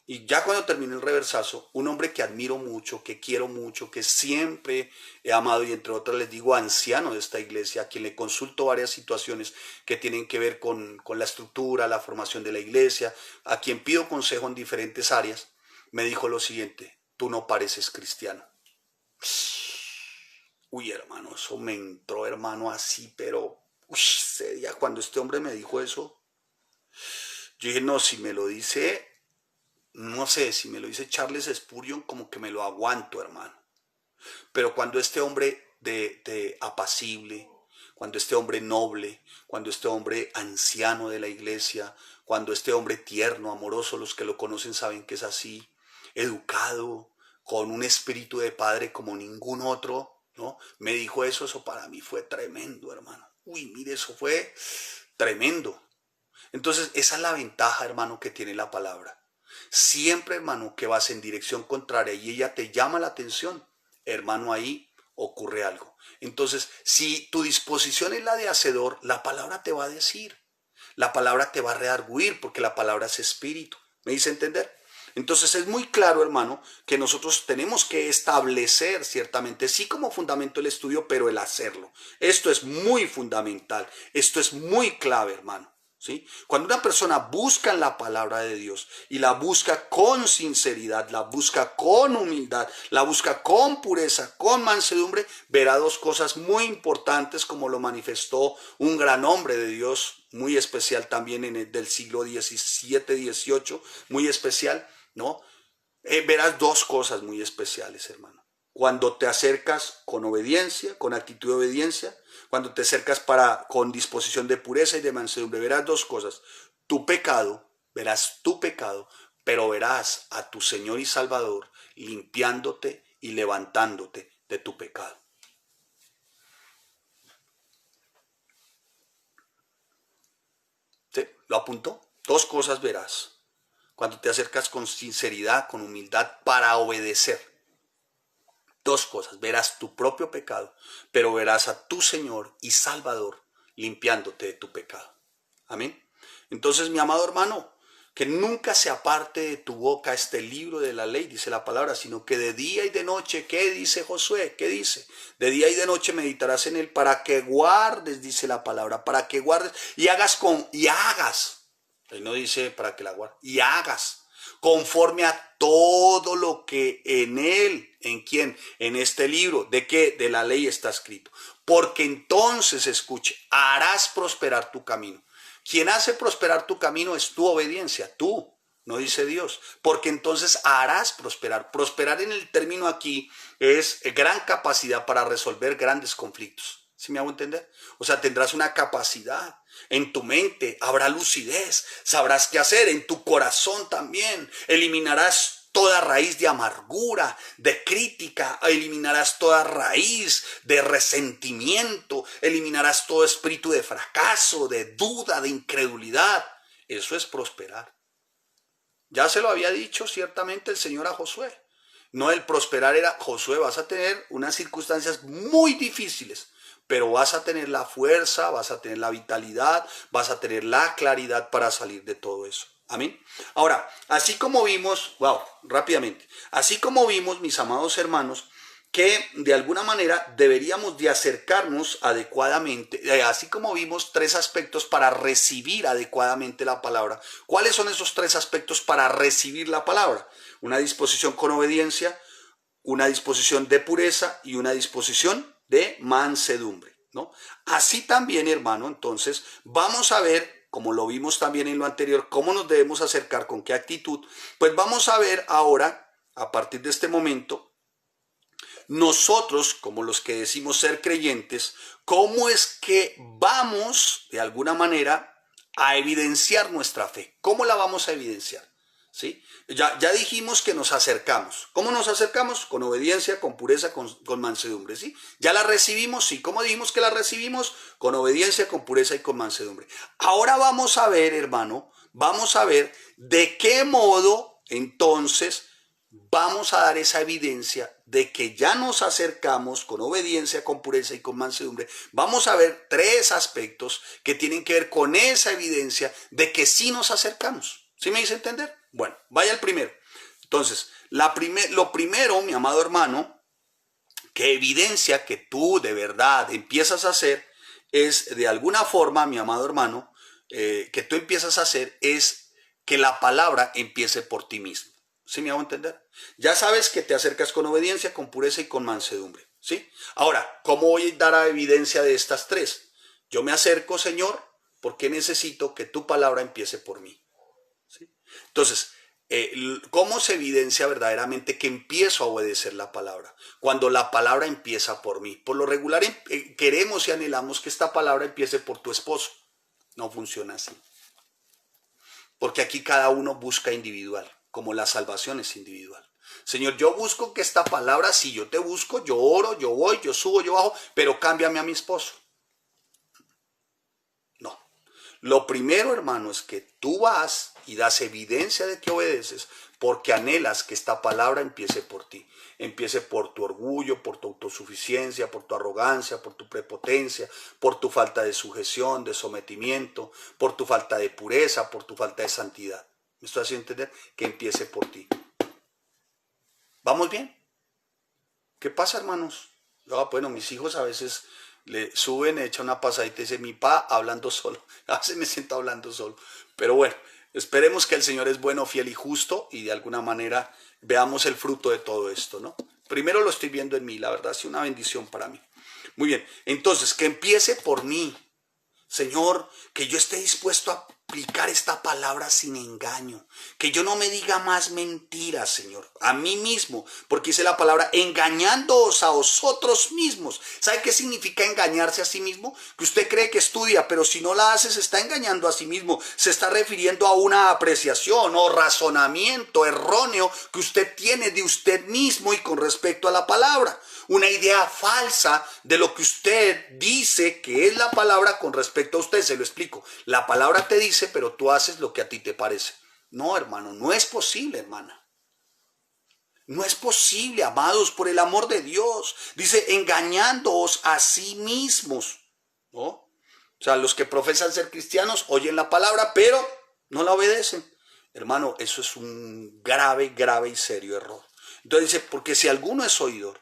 Y ya cuando terminé el reversazo, un hombre que admiro mucho, que quiero mucho, que siempre he amado y entre otras les digo anciano de esta iglesia, a quien le consulto varias situaciones que tienen que ver con la estructura, la formación de la iglesia, a quien pido consejo en diferentes áreas, me dijo lo siguiente: tú no pareces cristiano. Uy, hermano, eso me entró, hermano, así, pero ese día cuando este hombre me dijo eso, yo dije, no, si me lo dice, no sé, si me lo dice Charles Spurgeon, como que me lo aguanto, hermano. Pero cuando este hombre de apacible, cuando este hombre noble, cuando este hombre anciano de la iglesia, cuando este hombre tierno, amoroso, los que lo conocen saben que es así, educado, con un espíritu de padre como ningún otro, ¿no? Me dijo eso, eso para mí fue tremendo, hermano. Uy, mire, eso fue tremendo. Entonces, esa es la ventaja, hermano, que tiene la palabra. Siempre, hermano, que vas en dirección contraria y ella te llama la atención, hermano, ahí ocurre algo. Entonces, si tu disposición es la de hacedor, la palabra te va a decir. La palabra te va a redarguir porque la palabra es espíritu. ¿Me dice entender? Entonces es muy claro, hermano, que nosotros tenemos que establecer ciertamente, sí como fundamento el estudio, pero el hacerlo. Esto es muy fundamental, esto es muy clave, hermano. ¿Sí? Cuando una persona busca en la palabra de Dios y la busca con sinceridad, la busca con humildad, la busca con pureza, con mansedumbre, verá dos cosas muy importantes como lo manifestó un gran hombre de Dios, muy especial también en el del siglo XVII, XVIII, muy especial, ¿no? Verás dos cosas muy especiales, hermano. Cuando te acercas con obediencia, con actitud de obediencia, cuando te acercas con disposición de pureza y de mansedumbre, verás dos cosas. Verás tu pecado, pero verás a tu Señor y Salvador limpiándote y levantándote de tu pecado. ¿Sí? ¿Lo apuntó? Dos cosas verás. Cuando te acercas con sinceridad, con humildad, para obedecer. Dos cosas, verás tu propio pecado, pero verás a tu Señor y Salvador limpiándote de tu pecado. Amén. Entonces, mi amado hermano, que nunca se aparte de tu boca este libro de la ley, dice la palabra, sino que de día y de noche, ¿qué dice Josué? ¿Qué dice? De día y de noche meditarás en él para que guardes, dice la palabra, para que guardes y hagas. Él no dice para que la guardes, y hagas conforme a todo lo que en él, ¿en quién? En este libro, ¿de qué? De la ley está escrito. Porque entonces, escuche, harás prosperar tu camino. Quien hace prosperar tu camino es tu obediencia, tú, no dice Dios. Porque entonces harás prosperar. Prosperar en el término aquí es gran capacidad para resolver grandes conflictos. ¿Sí me hago entender? O sea, tendrás una capacidad. En tu mente habrá lucidez, sabrás qué hacer, en tu corazón también. Eliminarás toda raíz de amargura, de crítica, eliminarás toda raíz de resentimiento, eliminarás todo espíritu de fracaso, de duda, de incredulidad. Eso es prosperar. Ya se lo había dicho ciertamente el Señor a Josué. No, el prosperar era, Josué, vas a tener unas circunstancias muy difíciles, pero vas a tener la fuerza, vas a tener la vitalidad, vas a tener la claridad para salir de todo eso. Amén. Ahora, así como vimos, rápidamente, así como vimos, mis amados hermanos, que de alguna manera deberíamos de acercarnos adecuadamente, así como vimos 3 aspectos para recibir adecuadamente la palabra. ¿Cuáles son esos 3 aspectos para recibir la palabra? Una disposición con obediencia, una disposición de pureza y una disposición de mansedumbre, ¿no? Así también, hermano, entonces vamos a ver, como lo vimos también en lo anterior, cómo nos debemos acercar, con qué actitud. Pues vamos a ver ahora, a partir de este momento, nosotros, como los que decimos ser creyentes, cómo es que vamos, de alguna manera, a evidenciar nuestra fe. ¿Cómo la vamos a evidenciar? ¿Sí? Ya dijimos que nos acercamos. ¿Cómo nos acercamos? Con obediencia, con pureza, con mansedumbre. ¿Sí? ¿Ya la recibimos? Sí. ¿Cómo dijimos que la recibimos? Con obediencia, con pureza y con mansedumbre. Ahora vamos a ver, hermano, vamos a ver de qué modo entonces vamos a dar esa evidencia de que ya nos acercamos con obediencia, con pureza y con mansedumbre. Vamos a ver 3 aspectos que tienen que ver con esa evidencia de que sí nos acercamos. ¿Sí me hice entender? Bueno, vaya el primero. Entonces, lo primero, mi amado hermano, que evidencia que tú de verdad empiezas a hacer es, de alguna forma, mi amado hermano, que tú empiezas a hacer es que la palabra empiece por ti mismo. ¿Sí me hago entender? Ya sabes que te acercas con obediencia, con pureza y con mansedumbre. ¿Sí? Ahora, ¿cómo voy a dar a evidencia de estas 3? Yo me acerco, Señor, porque necesito que tu palabra empiece por mí. ¿Sí? Entonces, ¿cómo se evidencia verdaderamente que empiezo a obedecer la palabra? Cuando la palabra empieza por mí. Por lo regular queremos y anhelamos que esta palabra empiece por tu esposo. No funciona así. Porque aquí cada uno busca individual, como la salvación es individual. Señor, yo busco que esta palabra, si yo te busco, yo oro, yo voy, yo subo, yo bajo, pero cámbiame a mi esposo. No. Lo primero, hermano, es que tú vas y das evidencia de que obedeces porque anhelas que esta palabra empiece por ti. Empiece por tu orgullo, por tu autosuficiencia, por tu arrogancia, por tu prepotencia, por tu falta de sujeción, de sometimiento, por tu falta de pureza, por tu falta de santidad. ¿Me estoy haciendo entender? Que empiece por ti. ¿Vamos bien? ¿Qué pasa, hermanos? Bueno, mis hijos a veces le suben, echan una pasadita y dicen, mi pa hablando solo. A veces me siento hablando solo. Pero bueno, esperemos que el Señor es bueno, fiel y justo y de alguna manera veamos el fruto de todo esto, ¿no? Primero lo estoy viendo en mí, la verdad, es una bendición para mí. Muy bien, entonces, que empiece por mí. Señor, que yo esté dispuesto a aplicar esta palabra sin engaño, que yo no me diga más mentiras, Señor, a mí mismo, porque dice la palabra, engañándoos a vosotros mismos. ¿Sabe qué significa engañarse a sí mismo? Que usted cree que estudia, pero si no la hace, se está engañando a sí mismo, se está refiriendo a una apreciación o razonamiento erróneo que usted tiene de usted mismo y con respecto a la palabra. Una idea falsa de lo que usted dice que es la palabra con respecto a usted. Se lo explico. La palabra te dice, pero tú haces lo que a ti te parece. No, hermano, no es posible, hermana. No es posible, amados, por el amor de Dios. Dice, engañándoos a sí mismos, ¿no? O sea, los que profesan ser cristianos oyen la palabra, pero no la obedecen. Hermano, eso es un grave, grave y serio error. Entonces dice, porque si alguno es oidor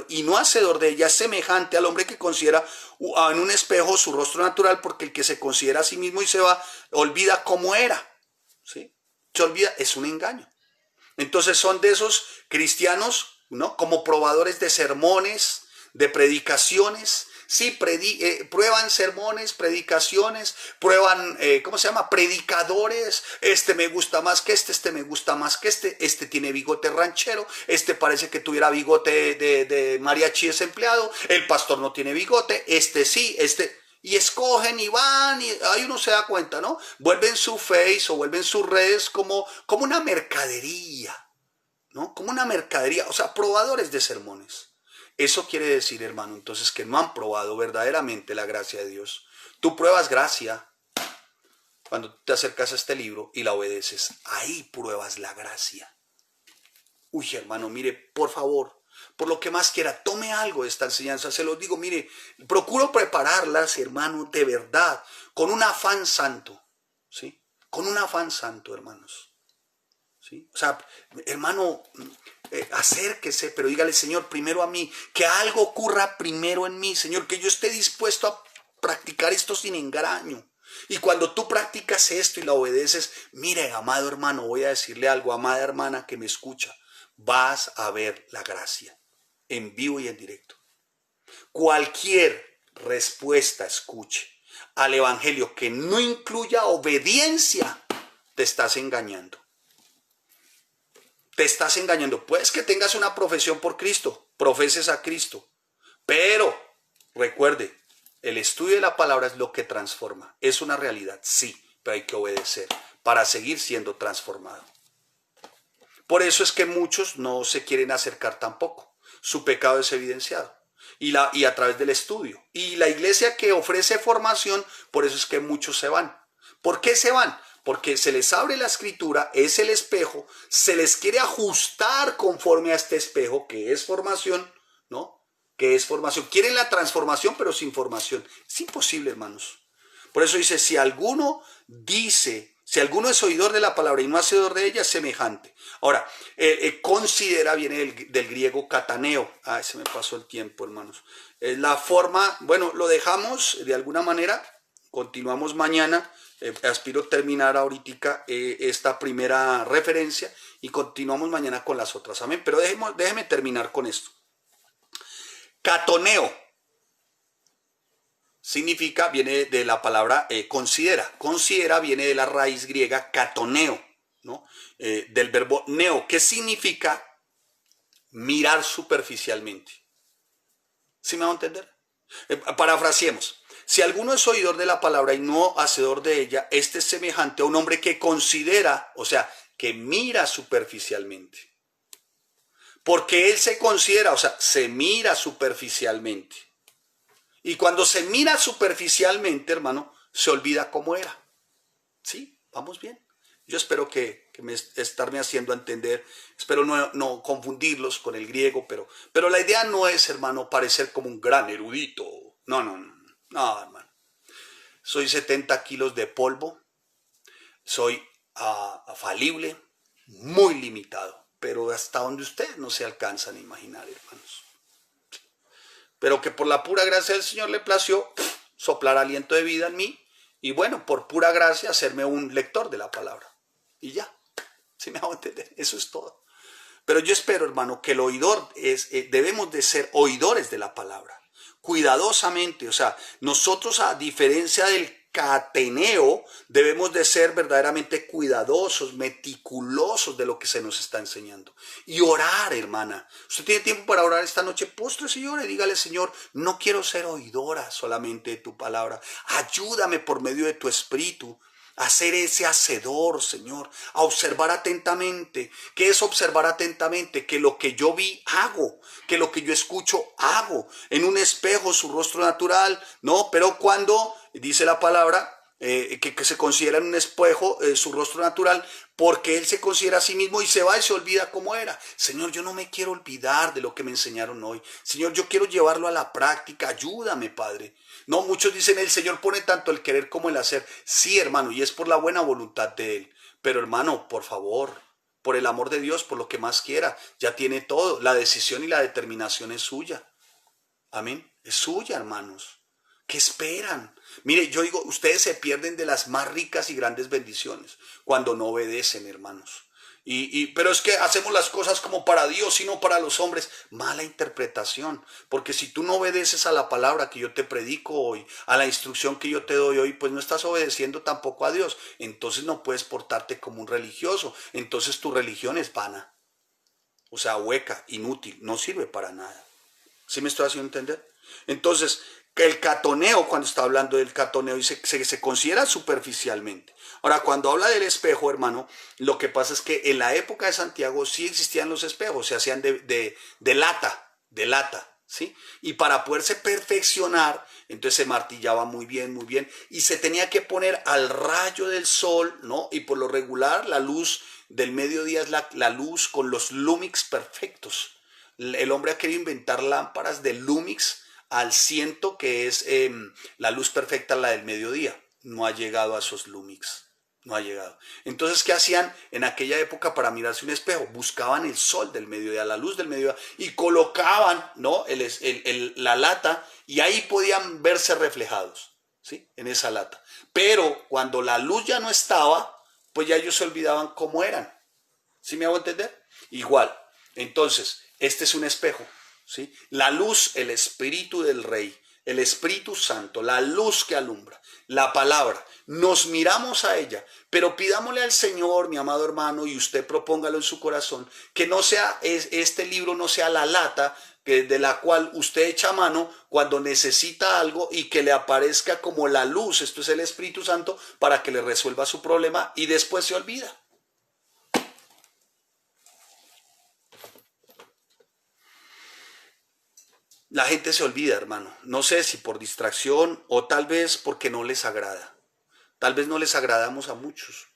y no hacedor de ella, es semejante al hombre que considera en un espejo su rostro natural, porque el que se considera a sí mismo y se va, olvida cómo era. ¿Sí? Se olvida, es un engaño. Entonces son de esos cristianos, ¿no? Como probadores de sermones, de predicaciones. Sí, prueban sermones, predicaciones, prueban, ¿cómo se llama? Predicadores. Este me gusta más que este me gusta más que este tiene bigote ranchero, este parece que tuviera bigote de mariachi desempleado, el pastor no tiene bigote, este sí, y escogen y van y ahí uno se da cuenta, ¿no? Vuelven su Face o vuelven sus redes como una mercadería, ¿no? Como una mercadería, o sea, probadores de sermones. Eso quiere decir, hermano, entonces que no han probado verdaderamente la gracia de Dios. Tú pruebas gracia cuando te acercas a este libro y la obedeces. Ahí pruebas la gracia. Uy, hermano, mire, por favor, por lo que más quiera, tome algo de esta enseñanza. Se los digo, mire, procuro prepararlas, hermano, de verdad, con un afán santo, ¿sí? Con un afán santo, hermanos. ¿sí? O sea, hermano, acérquese, pero dígale, Señor, primero a mí, que algo ocurra primero en mí, Señor, que yo esté dispuesto a practicar esto sin engaño. Y cuando tú practicas esto y la obedeces, mire, amado hermano, voy a decirle algo, amada hermana que me escucha, vas a ver la gracia en vivo y en directo. Cualquier respuesta, escuche, al evangelio que no incluya obediencia, te estás engañando. Te estás engañando. Puedes que tengas una profesión por Cristo, profeses a Cristo, pero recuerde, el estudio de la palabra es lo que transforma. Es una realidad, sí, pero hay que obedecer para seguir siendo transformado. Por eso es que muchos no se quieren acercar tampoco. Su pecado es evidenciado. Y a través del estudio. Y la iglesia que ofrece formación, por eso es que muchos se van. ¿Por qué se van? Porque se les abre la escritura, es el espejo, se les quiere ajustar conforme a este espejo, que es formación, ¿no? Que es formación. Quieren la transformación, pero sin formación. Es imposible, hermanos. Por eso dice, si alguno es oidor de la palabra y no hacedor de ella, es semejante. Ahora, considera viene del griego kataneo. Se me pasó el tiempo, hermanos. La forma, bueno, lo dejamos de alguna manera, continuamos mañana. Aspiro terminar ahorita esta primera referencia y continuamos mañana con las otras. Amén. Pero déjeme terminar con esto. Katoneo significa, viene de la palabra considera. Considera viene de la raíz griega katoneo, ¿no? Del verbo neo, que significa mirar superficialmente. ¿Sí me va a entender? Parafraseemos. Si alguno es oidor de la palabra y no hacedor de ella, este es semejante a un hombre que considera, o sea, que mira superficialmente. Porque él se considera, o sea, se mira superficialmente. Y cuando se mira superficialmente, hermano, se olvida cómo era. ¿Sí? ¿Vamos bien? Yo espero estarme haciendo entender, espero no confundirlos con el griego, pero la idea no es, hermano, parecer como un gran erudito. No, hermano. Soy 70 kilos de polvo, soy falible, muy limitado, pero hasta donde ustedes no se alcanzan a imaginar, hermanos. Pero que por la pura gracia del Señor le plació soplar aliento de vida en mí y bueno, por pura gracia hacerme un lector de la palabra. Y ya, ¿sí me hago entender? Eso es todo. Pero yo espero, hermano, que el oidor debemos de ser oidores de la palabra. Cuidadosamente, o sea, nosotros a diferencia del cateneo, debemos de ser verdaderamente cuidadosos, meticulosos de lo que se nos está enseñando. Y orar, hermana. Usted tiene tiempo para orar esta noche, póstrese y ore, dígale, Señor, no quiero ser oidora solamente de tu palabra. Ayúdame por medio de tu espíritu a ser ese hacedor, Señor, a observar atentamente. ¿Qué es observar atentamente? Que lo que yo vi, hago. Que lo que yo escucho, hago. En un espejo, su rostro natural, ¿no? Pero cuando, dice la palabra, que se considera en un espejo su rostro natural, porque él se considera a sí mismo y se va y se olvida cómo era. Señor, yo no me quiero olvidar de lo que me enseñaron hoy. Señor, yo quiero llevarlo a la práctica. Ayúdame, Padre. No, muchos dicen, el Señor pone tanto el querer como el hacer. Sí, hermano, y es por la buena voluntad de Él. Pero, hermano, por favor, por el amor de Dios, por lo que más quiera, ya tiene todo. La decisión y la determinación es suya. Amén. Es suya, hermanos. ¿Qué esperan? Mire, yo digo, ustedes se pierden de las más ricas y grandes bendiciones cuando no obedecen, hermanos. Pero es que hacemos las cosas como para Dios y no para los hombres. Mala interpretación, porque si tú no obedeces a la palabra que yo te predico hoy, a la instrucción que yo te doy hoy, pues no estás obedeciendo tampoco a Dios. Entonces no puedes portarte como un religioso. Entonces tu religión es vana, o sea, hueca, inútil, no sirve para nada. ¿Sí me estoy haciendo entender? Entonces, el catoneo, cuando está hablando del catoneo, dice que se considera superficialmente. Ahora, cuando habla del espejo, hermano, lo que pasa es que en la época de Santiago sí existían los espejos, se hacían de lata, ¿sí? Y para poderse perfeccionar, entonces se martillaba muy bien, y se tenía que poner al rayo del sol, ¿no? Y por lo regular, la luz del mediodía es la luz con los lumix perfectos. El hombre ha querido inventar lámparas de lumix al 100, que es la luz perfecta, la del mediodía. No ha llegado a esos lumix. No ha llegado. Entonces, ¿qué hacían en aquella época para mirarse un espejo? Buscaban el sol del mediodía, la luz del mediodía, y colocaban, ¿no? La lata, y ahí podían verse reflejados, ¿sí? En esa lata. Pero cuando la luz ya no estaba, pues ya ellos se olvidaban cómo eran. ¿Sí me hago entender? Igual. Entonces, este es un espejo, ¿sí? La luz, el espíritu del Rey, el Espíritu Santo, la luz que alumbra, la palabra, nos miramos a ella, pero pidámosle al Señor, mi amado hermano, y usted propóngalo en su corazón, que no sea, este libro no sea la lata de la cual usted echa mano cuando necesita algo y que le aparezca como la luz, esto es el Espíritu Santo, para que le resuelva su problema y después se olvida. La gente se olvida, hermano. No sé si por distracción o tal vez porque no les agrada. Tal vez no les agradamos a muchos,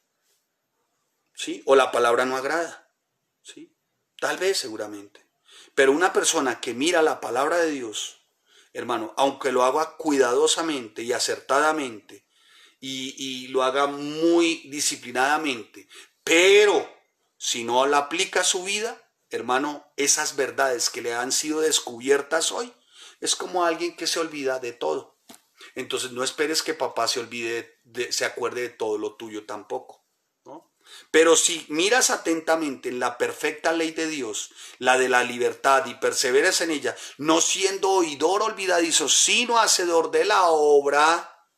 ¿sí? O la palabra no agrada, ¿sí? Tal vez, seguramente. Pero una persona que mira la palabra de Dios, hermano, aunque lo haga cuidadosamente y acertadamente y lo haga muy disciplinadamente, pero si no la aplica a su vida, hermano, esas verdades que le han sido descubiertas hoy, es como alguien que se olvida de todo. Entonces no esperes que papá se olvide, se acuerde de todo lo tuyo tampoco, ¿no? Pero si miras atentamente en la perfecta ley de Dios, la de la libertad, y perseveras en ella, no siendo oidor olvidadizo, sino hacedor de la obra,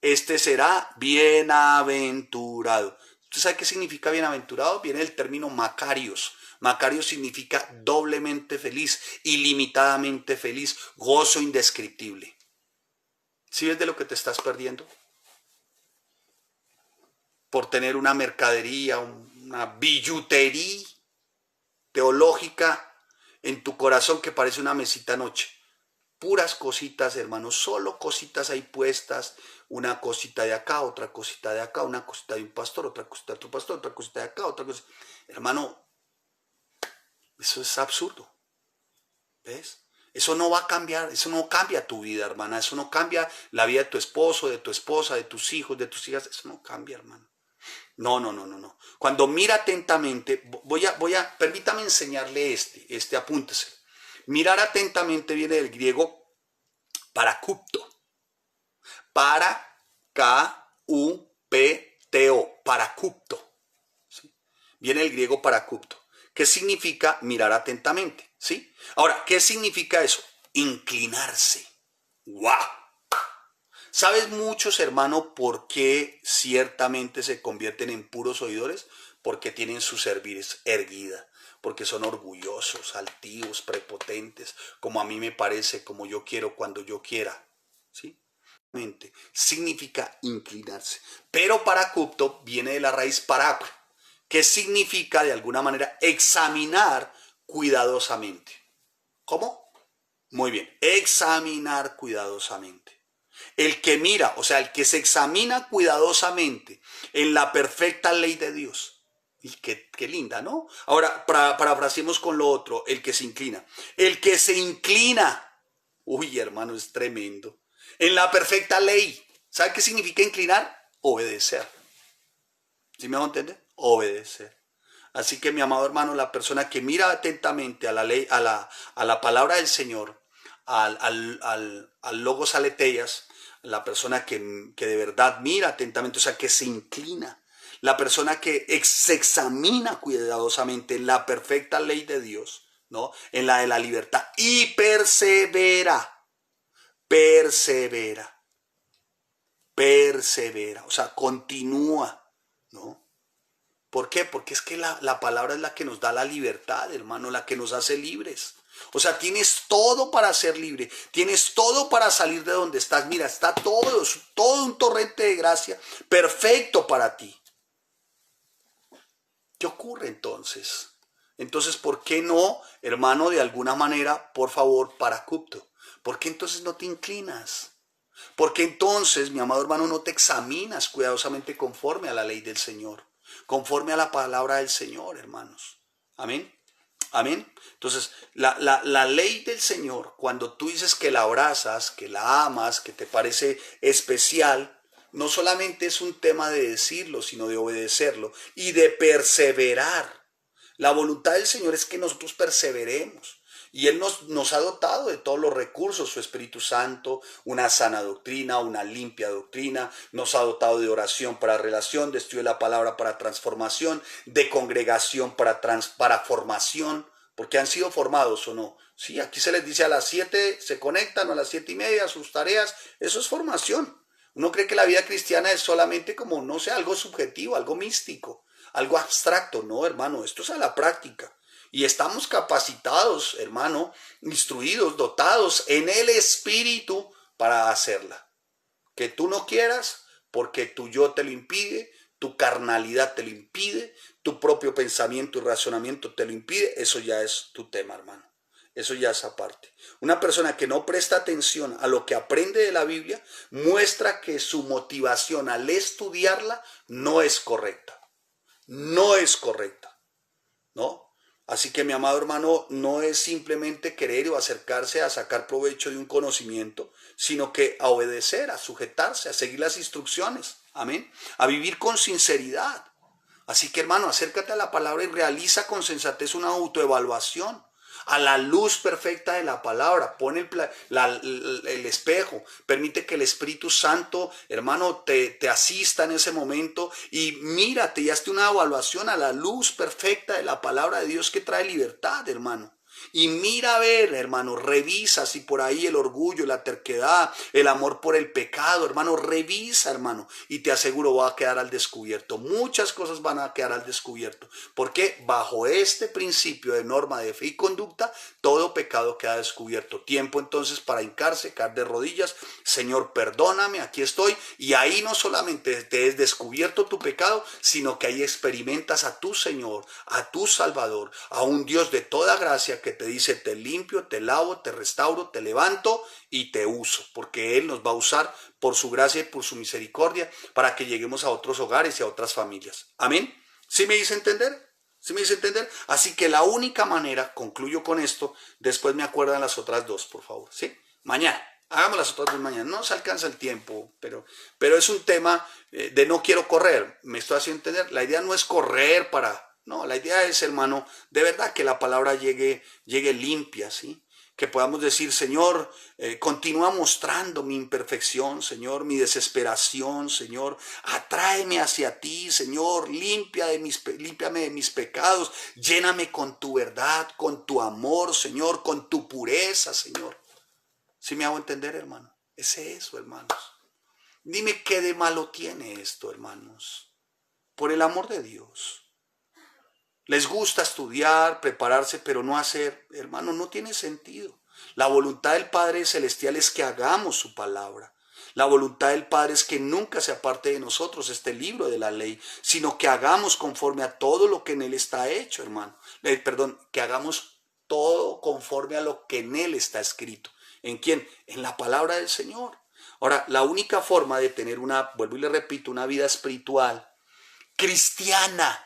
este será bienaventurado. ¿Usted sabe qué significa bienaventurado? Viene del término Macarios. Macarios significa doblemente feliz, ilimitadamente feliz, gozo indescriptible. ¿Sí ves de lo que te estás perdiendo? Por tener una mercadería, una billutería teológica en tu corazón que parece una mesita noche. Puras cositas, hermano, solo cositas ahí puestas, una cosita de acá, otra cosita de acá, una cosita de un pastor, otra cosita de otro pastor, otra cosita de acá, otra cosa. Hermano, eso es absurdo, ¿ves? Eso no va a cambiar, eso no cambia tu vida, hermana, eso no cambia la vida de tu esposo, de tu esposa, de tus hijos, de tus hijas, eso no cambia, hermano. No, no, no, no, no. Cuando mira atentamente, permítame enseñarle apúntese. Mirar atentamente viene del griego paracupto. Para, K-U-P-T-O, paracupto. ¿Sí? Viene el griego paracupto, que significa mirar atentamente, ¿sí? Ahora, ¿qué significa eso? Inclinarse. ¡Wow! ¿Sabes muchos, hermano, por qué ciertamente se convierten en puros oidores? Porque tienen su cerviz erguida, porque son orgullosos, altivos, prepotentes, como a mí me parece, como yo quiero, cuando yo quiera, ¿sí? Significa inclinarse. Pero paracupto viene de la raíz parac, que significa de alguna manera examinar cuidadosamente. ¿Cómo? Muy bien, examinar cuidadosamente. El que mira, o sea, el que se examina cuidadosamente en la perfecta ley de Dios. Y qué linda, ¿no? Ahora, parafraseemos con lo otro, el que se inclina. El que se inclina. Uy, hermano, es tremendo. En la perfecta ley. ¿Sabe qué significa inclinar? Obedecer. ¿Sí me va a entender? Obedecer. Así que, mi amado hermano, la persona que mira atentamente a la ley, a la palabra del Señor, al logos aletheías, la persona que de verdad mira atentamente, o sea, que se inclina, la persona que se examina cuidadosamente en la perfecta ley de Dios, ¿no? En la de la libertad, y persevera, persevera, persevera, o sea, continúa, ¿no? ¿Por qué? Porque es que la palabra es la que nos da la libertad, hermano, la que nos hace libres. O sea, tienes todo para ser libre, tienes todo para salir de donde estás. Mira, está todo un torrente de gracia perfecto para ti. ¿Qué ocurre entonces? Entonces, ¿por qué no, hermano, de alguna manera, por favor, paracupto? ¿Por qué entonces no te inclinas? ¿Por qué entonces, mi amado hermano, no te examinas cuidadosamente conforme a la ley del Señor? Conforme a la palabra del Señor, hermanos. Amén. Amén. Entonces, la ley del Señor, cuando tú dices que la abrazas, que la amas, que te parece especial, no solamente es un tema de decirlo, sino de obedecerlo y de perseverar. La voluntad del Señor es que nosotros perseveremos. Y Él nos ha dotado de todos los recursos, su Espíritu Santo, una sana doctrina, una limpia doctrina, nos ha dotado de oración para relación, de estudio de la palabra para transformación, de congregación para formación, porque han sido formados o no. Sí, aquí se les dice a las 7 se conectan, o a las 7:30 sus tareas, eso es formación. Uno cree que la vida cristiana es solamente como, no sé, algo subjetivo, algo místico, algo abstracto. No, hermano, esto es a la práctica. Y estamos capacitados, hermano, instruidos, dotados en el Espíritu para hacerla. Que tú no quieras porque tu yo te lo impide, tu carnalidad te lo impide, tu propio pensamiento y razonamiento te lo impide, eso ya es tu tema, hermano. Eso ya es aparte. Una persona que no presta atención a lo que aprende de la Biblia muestra que su motivación al estudiarla no es correcta. No es correcta, ¿no? Así que mi amado hermano, no es simplemente querer o acercarse a sacar provecho de un conocimiento, sino que a obedecer, a sujetarse, a seguir las instrucciones, amén, a vivir con sinceridad. Así que hermano, acércate a la palabra y realiza con sensatez una autoevaluación a la luz perfecta de la palabra. Pon el espejo, permite que el Espíritu Santo, hermano, te asista en ese momento y mírate y hazte una evaluación a la luz perfecta de la palabra de Dios que trae libertad, hermano. Y mira a ver, hermano, revisa si por ahí el orgullo, la terquedad, el amor por el pecado, hermano, revisa, hermano, y te aseguro va a quedar al descubierto. Muchas cosas van a quedar al descubierto, porque bajo este principio de norma de fe y conducta, todo pecado queda descubierto. Tiempo entonces para hincarse, caer de rodillas, Señor, perdóname, aquí estoy, y ahí no solamente te es descubierto tu pecado, sino que ahí experimentas a tu Señor, a tu Salvador, a un Dios de toda gracia que te dice, te limpio, te lavo, te restauro, te levanto y te uso, porque Él nos va a usar por su gracia y por su misericordia para que lleguemos a otros hogares y a otras familias. Amén. ¿Sí me hice entender? ¿Sí me hice entender? Así que la única manera, concluyo con esto, después me acuerdan las otras dos, por favor, ¿sí? Mañana. Hagamos las otras dos mañana. No se alcanza el tiempo, pero es un tema de no quiero correr. ¿Me estoy haciendo entender? La idea no es correr para... No, la idea es, hermano, de verdad que la palabra llegue limpia, ¿sí? Que podamos decir, Señor, continúa mostrando mi imperfección, Señor, mi desesperación, Señor, atráeme hacia ti, Señor, límpiame de mis pecados, lléname con tu verdad, con tu amor, Señor, con tu pureza, Señor. ¿Sí me hago entender, hermano? Es eso, hermanos. Dime qué de malo tiene esto, hermanos, por el amor de Dios. Les gusta estudiar, prepararse, pero no hacer. Hermano, no tiene sentido. La voluntad del Padre Celestial es que hagamos su palabra. La voluntad del Padre es que nunca se aparte de nosotros este libro de la ley, sino que hagamos conforme a todo lo que en él está hecho, hermano. Que hagamos todo conforme a lo que en él está escrito. ¿En quién? En la palabra del Señor. Ahora, la única forma de tener vuelvo y le repito, una vida espiritual cristiana,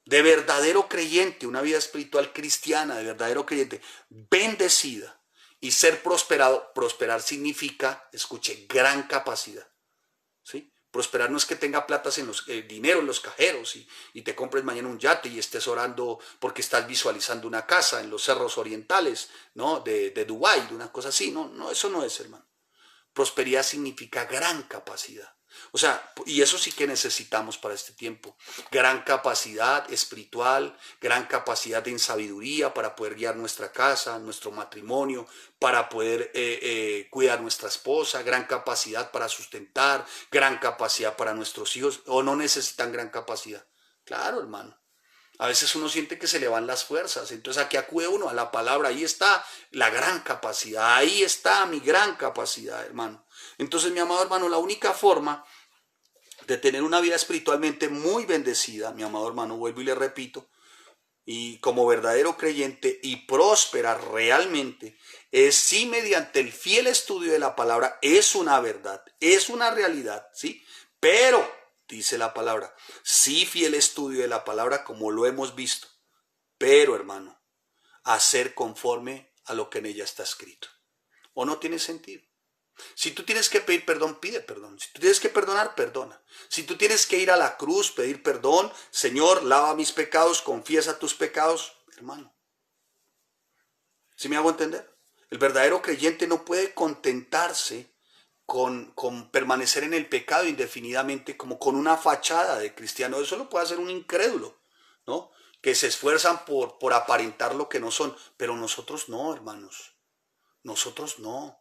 de verdadero creyente, una vida espiritual cristiana, de verdadero creyente, bendecida y ser prosperado. Prosperar significa, escuche, gran capacidad, ¿sí? Prosperar no es que tenga dinero en los cajeros y te compres mañana un yate y estés orando porque estás visualizando una casa en los cerros orientales, ¿no? de Dubái, de una cosa así. No, eso no es, hermano. Prosperidad significa gran capacidad. O sea, y eso sí que necesitamos para este tiempo. Gran capacidad espiritual, gran capacidad en sabiduría para poder guiar nuestra casa, nuestro matrimonio, para poder cuidar nuestra esposa, gran capacidad para sustentar, gran capacidad para nuestros hijos. ¿O no necesitan gran capacidad? Claro, hermano. A veces uno siente que se le van las fuerzas, entonces aquí acude uno a la palabra, ahí está la gran capacidad, ahí está mi gran capacidad, hermano. Entonces, mi amado hermano, la única forma de tener una vida espiritualmente muy bendecida, mi amado hermano, vuelvo y le repito, y como verdadero creyente y próspera realmente, es si mediante el fiel estudio de la palabra es una verdad, es una realidad, ¿sí? Pero dice la palabra, sí fiel estudio de la palabra como lo hemos visto, pero hermano, hacer conforme a lo que en ella está escrito. ¿O no tiene sentido? Si tú tienes que pedir perdón, pide perdón. Si tú tienes que perdonar, perdona. Si tú tienes que ir a la cruz, pedir perdón, Señor, lava mis pecados, confiesa tus pecados, hermano. ¿Sí me hago entender? El verdadero creyente no puede contentarse con permanecer en el pecado indefinidamente como con una fachada de cristiano. Eso lo puede hacer un incrédulo, ¿no? Que se esfuerzan por aparentar lo que no son. Pero nosotros no, hermanos. Nosotros no.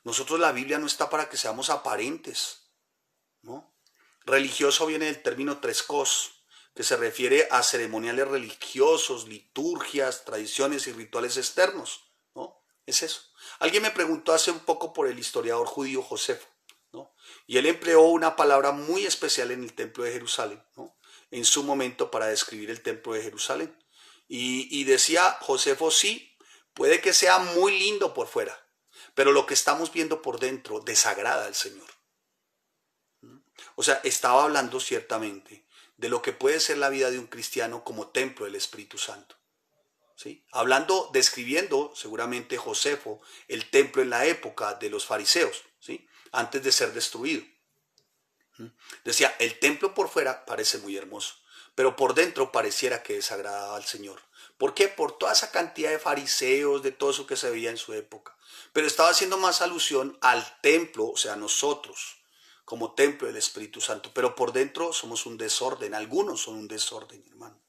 Nosotros la Biblia no está para que seamos aparentes, ¿no? Religioso viene del término trescos, que se refiere a ceremoniales religiosos, liturgias, tradiciones y rituales externos, ¿no? Es eso. Alguien me preguntó hace un poco por el historiador judío Josefo, ¿no? Y él empleó una palabra muy especial en el templo de Jerusalén, ¿no? En su momento para describir el templo de Jerusalén. Y decía Josefo, sí, puede que sea muy lindo por fuera, pero lo que estamos viendo por dentro desagrada al Señor. O sea, estaba hablando ciertamente de lo que puede ser la vida de un cristiano como templo del Espíritu Santo. ¿Sí? Hablando, describiendo seguramente Josefo el templo en la época de los fariseos, ¿sí? Antes de ser destruido. Decía, el templo por fuera parece muy hermoso, pero por dentro pareciera que desagradaba al Señor. ¿Por qué? Por toda esa cantidad de fariseos, de todo eso que se veía en su época. Pero estaba haciendo más alusión al templo, o sea, nosotros, como templo del Espíritu Santo. Pero por dentro somos un desorden, algunos son un desorden, hermano.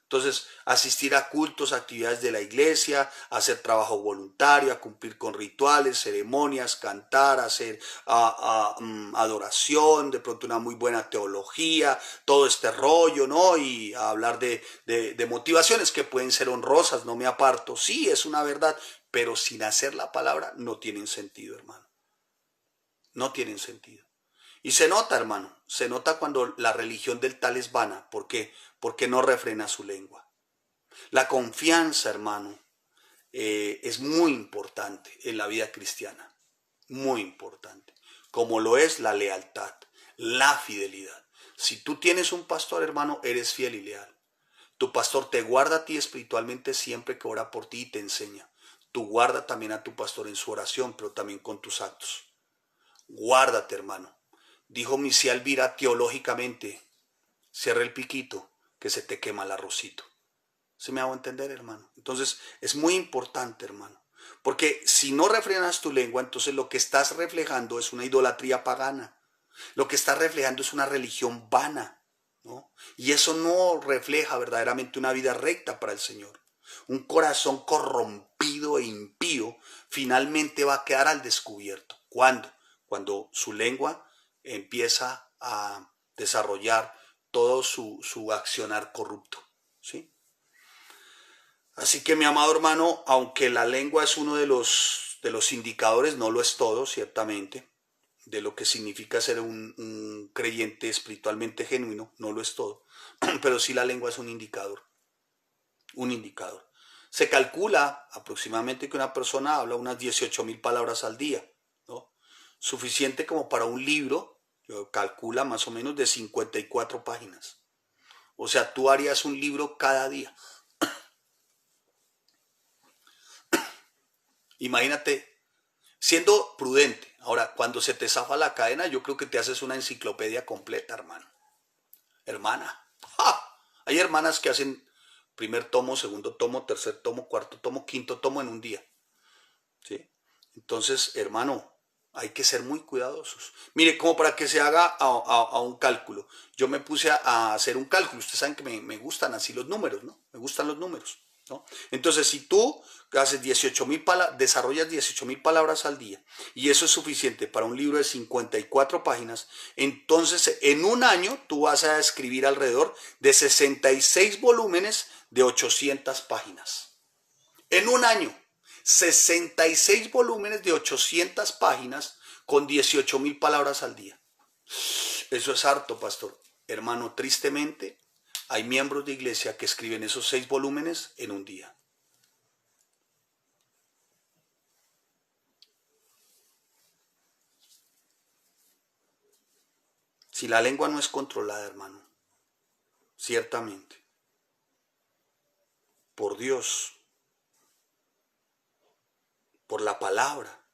Entonces, asistir a cultos, actividades de la iglesia, hacer trabajo voluntario, a cumplir con rituales, ceremonias, cantar, hacer adoración, de pronto una muy buena teología, todo este rollo, ¿no? Y hablar de motivaciones que pueden ser honrosas, no me aparto. Sí, es una verdad, pero sin hacer la palabra no tienen sentido, hermano. No tienen sentido. Y se nota, hermano, se nota cuando la religión del tal es vana. ¿Por qué? Porque no refrena su lengua. La confianza, hermano, es muy importante en la vida cristiana, muy importante, como lo es la lealtad, la fidelidad. Si tú tienes un pastor, hermano, eres fiel y leal. Tu pastor te guarda a ti espiritualmente siempre que ora por ti y te enseña. Tú guarda también a tu pastor en su oración, pero también con tus actos. Guárdate, hermano. Dijo Misia Elvira teológicamente, cierra el piquito, que se te quema el arrocito. ¿Se me hago entender, hermano? Entonces, es muy importante, hermano. Porque si no refrenas tu lengua, entonces lo que estás reflejando es una idolatría pagana. Lo que estás reflejando es una religión vana, ¿no? Y eso no refleja verdaderamente una vida recta para el Señor. Un corazón corrompido e impío finalmente va a quedar al descubierto. ¿Cuándo? Cuando su lengua empieza a desarrollar todo su accionar corrupto, ¿sí? Así que mi amado hermano, aunque la lengua es uno de los indicadores, no lo es todo, ciertamente, de lo que significa ser un creyente espiritualmente genuino, no lo es todo, pero sí la lengua es un indicador, un indicador. Se calcula aproximadamente que una persona habla unas 18.000 palabras al día, ¿no? Suficiente como para un libro, calcula más o menos de 54 páginas. O sea, tú harías un libro cada día. Imagínate, siendo prudente. Ahora, cuando se te zafa la cadena, yo creo que te haces una enciclopedia completa, hermano. Hermana. ¡Ja! Hay hermanas que hacen primer tomo, segundo tomo, tercer tomo, cuarto tomo, quinto tomo en un día. ¿Sí? Entonces, hermano, hay que ser muy cuidadosos. Mire, como para que se haga a un cálculo. Yo me puse a hacer un cálculo. Ustedes saben que me gustan así los números, ¿no? Me gustan los números, ¿no? Entonces, si tú haces 18.000 palabras, desarrollas 18.000 palabras al día, y eso es suficiente para un libro de 54 páginas, entonces en un año tú vas a escribir alrededor de 66 volúmenes de 800 páginas. En un año. 66 volúmenes de 800 páginas con 18.000 palabras al día. Eso es harto, pastor. Hermano, tristemente, hay miembros de iglesia que escriben esos 6 volúmenes en un día. Si la lengua no es controlada, hermano, ciertamente, por Dios, por la palabra,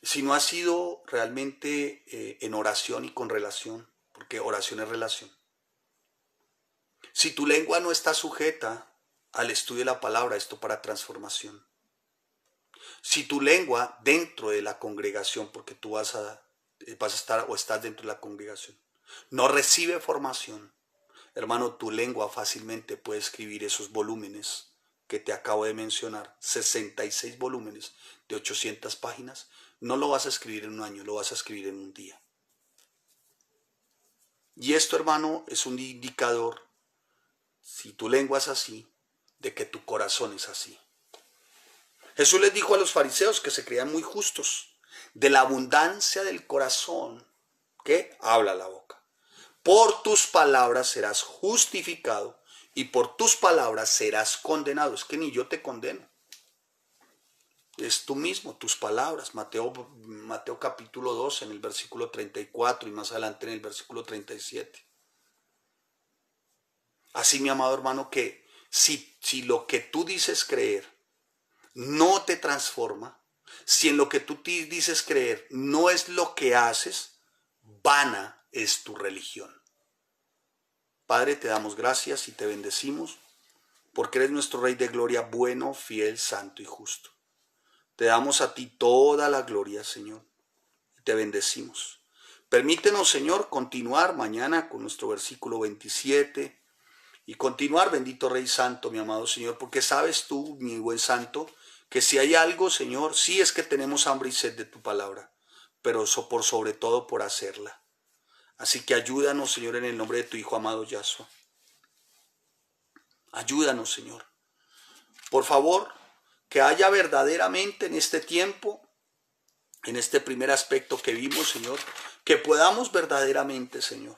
si no has sido realmente en oración y con relación, porque oración es relación, si tu lengua no está sujeta al estudio de la palabra, esto para transformación. Si tu lengua dentro de la congregación, porque tú vas a estar o estás dentro de la congregación, no recibe formación, hermano, tu lengua fácilmente puede escribir esos volúmenes que te acabo de mencionar, 66 volúmenes de 800 páginas. No lo vas a escribir en un año, lo vas a escribir en un día. Y esto, hermano, es un indicador, si tu lengua es así, de que tu corazón es así. Jesús les dijo a los fariseos que se creían muy justos, de la abundancia del corazón, que habla la boca. Por tus palabras serás justificado y por tus palabras serás condenado. Es que ni yo te condeno. Es tú mismo, tus palabras. Mateo capítulo 2 en el versículo 34 y más adelante en el versículo 37. Así, mi amado hermano, que si lo que tú dices creer no te transforma, si en lo que tú dices creer no es lo que haces, vana es tu religión. Padre, te damos gracias y te bendecimos, porque eres nuestro Rey de gloria, bueno, fiel, santo y justo. Te damos a ti toda la gloria, Señor, y te bendecimos. Permítenos, Señor, continuar mañana con nuestro versículo 27 y continuar, bendito Rey Santo, mi amado Señor, porque sabes tú, mi buen Santo, que si hay algo, Señor, sí es que tenemos hambre y sed de tu palabra, pero por sobre todo por hacerla. Así que ayúdanos, Señor, en el nombre de tu Hijo amado Yahshua. Ayúdanos, Señor. Por favor, que haya verdaderamente en este tiempo, en este primer aspecto que vimos, Señor, que podamos verdaderamente, Señor,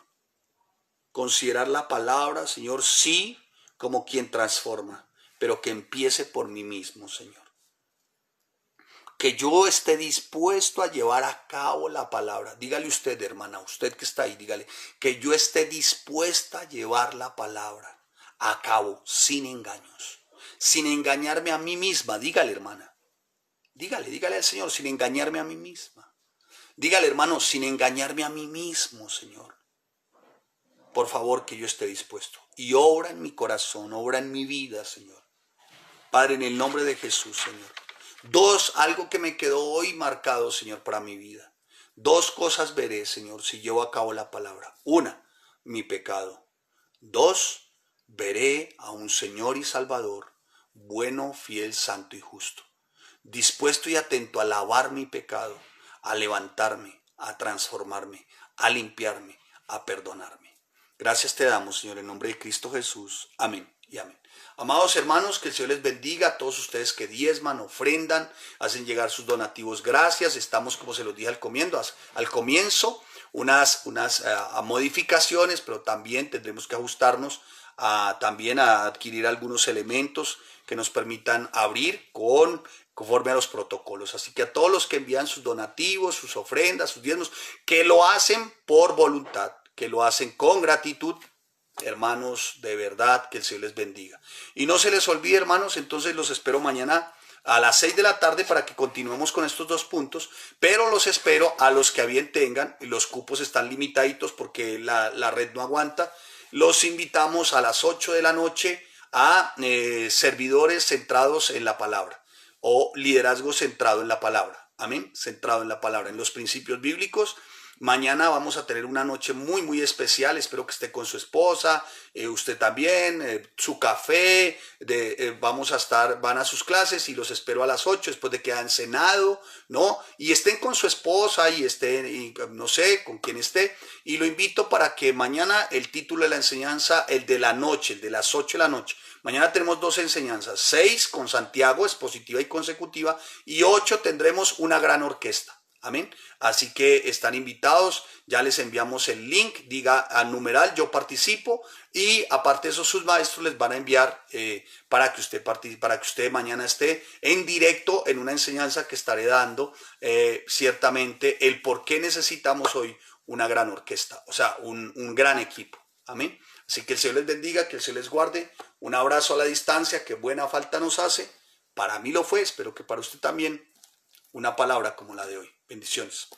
considerar la palabra, Señor, sí, como quien transforma, pero que empiece por mí mismo, Señor. Que yo esté dispuesto a llevar a cabo la palabra. Dígale usted, hermana, usted que está ahí, dígale, que yo esté dispuesta a llevar la palabra a cabo sin engaños, sin engañarme a mí misma. Dígale, hermana, dígale al Señor, sin engañarme a mí misma. Dígale, hermano, sin engañarme a mí mismo, Señor. Por favor, que yo esté dispuesto. Y obra en mi corazón, obra en mi vida, Señor. Padre, en el nombre de Jesús, Señor. Algo que me quedó hoy marcado, Señor, para mi vida. 2 cosas veré, Señor, si llevo a cabo la palabra. 1, mi pecado. 2, veré a un Señor y Salvador, bueno, fiel, santo y justo, dispuesto y atento a lavar mi pecado, a levantarme, a transformarme, a limpiarme, a perdonarme. Gracias te damos, Señor, en nombre de Cristo Jesús. Amén y amén. Amados hermanos, que el Señor les bendiga a todos ustedes que diezman, ofrendan, hacen llegar sus donativos. Gracias. Estamos, como se los dije al comienzo, unas modificaciones, pero también tendremos que ajustarnos también a adquirir algunos elementos que nos permitan abrir conforme a los protocolos. Así que a todos los que envían sus donativos, sus ofrendas, sus diezmos, que lo hacen por voluntad, que lo hacen con gratitud, hermanos, de verdad, que el Señor les bendiga. Y no se les olvide, hermanos, entonces los espero mañana a las 6 de la tarde para que continuemos con estos 2 puntos, pero los espero a los que a bien tengan, los cupos están limitaditos porque la red no aguanta. Los invitamos a las 8 de la noche a servidores centrados en la palabra o liderazgo centrado en la palabra. Amén, centrado en la palabra, en los principios bíblicos. Mañana vamos a tener una noche muy, muy especial. Espero que esté con su esposa, usted también, su café. Van a sus clases y los espero a las 8 después de que hayan cenado, ¿no? Y estén con su esposa y no sé, con quién esté. Y lo invito para que mañana el título de la enseñanza, el de la noche, el de las 8 de la noche. Mañana tenemos 2 enseñanzas, 6 con Santiago, expositiva y consecutiva, y 8 tendremos una gran orquesta. Amén. Así que están invitados, ya les enviamos el link, diga al numeral yo participo, y aparte de eso sus maestros les van a enviar para que usted mañana esté en directo en una enseñanza que estaré dando, ciertamente el por qué necesitamos hoy una gran orquesta, o sea, un gran equipo. Amén. Así que el Señor les bendiga, que el Señor les guarde. Un abrazo a la distancia, que buena falta nos hace. Para mí lo fue, espero que para usted también. una palabra como la de hoy. Bendiciones.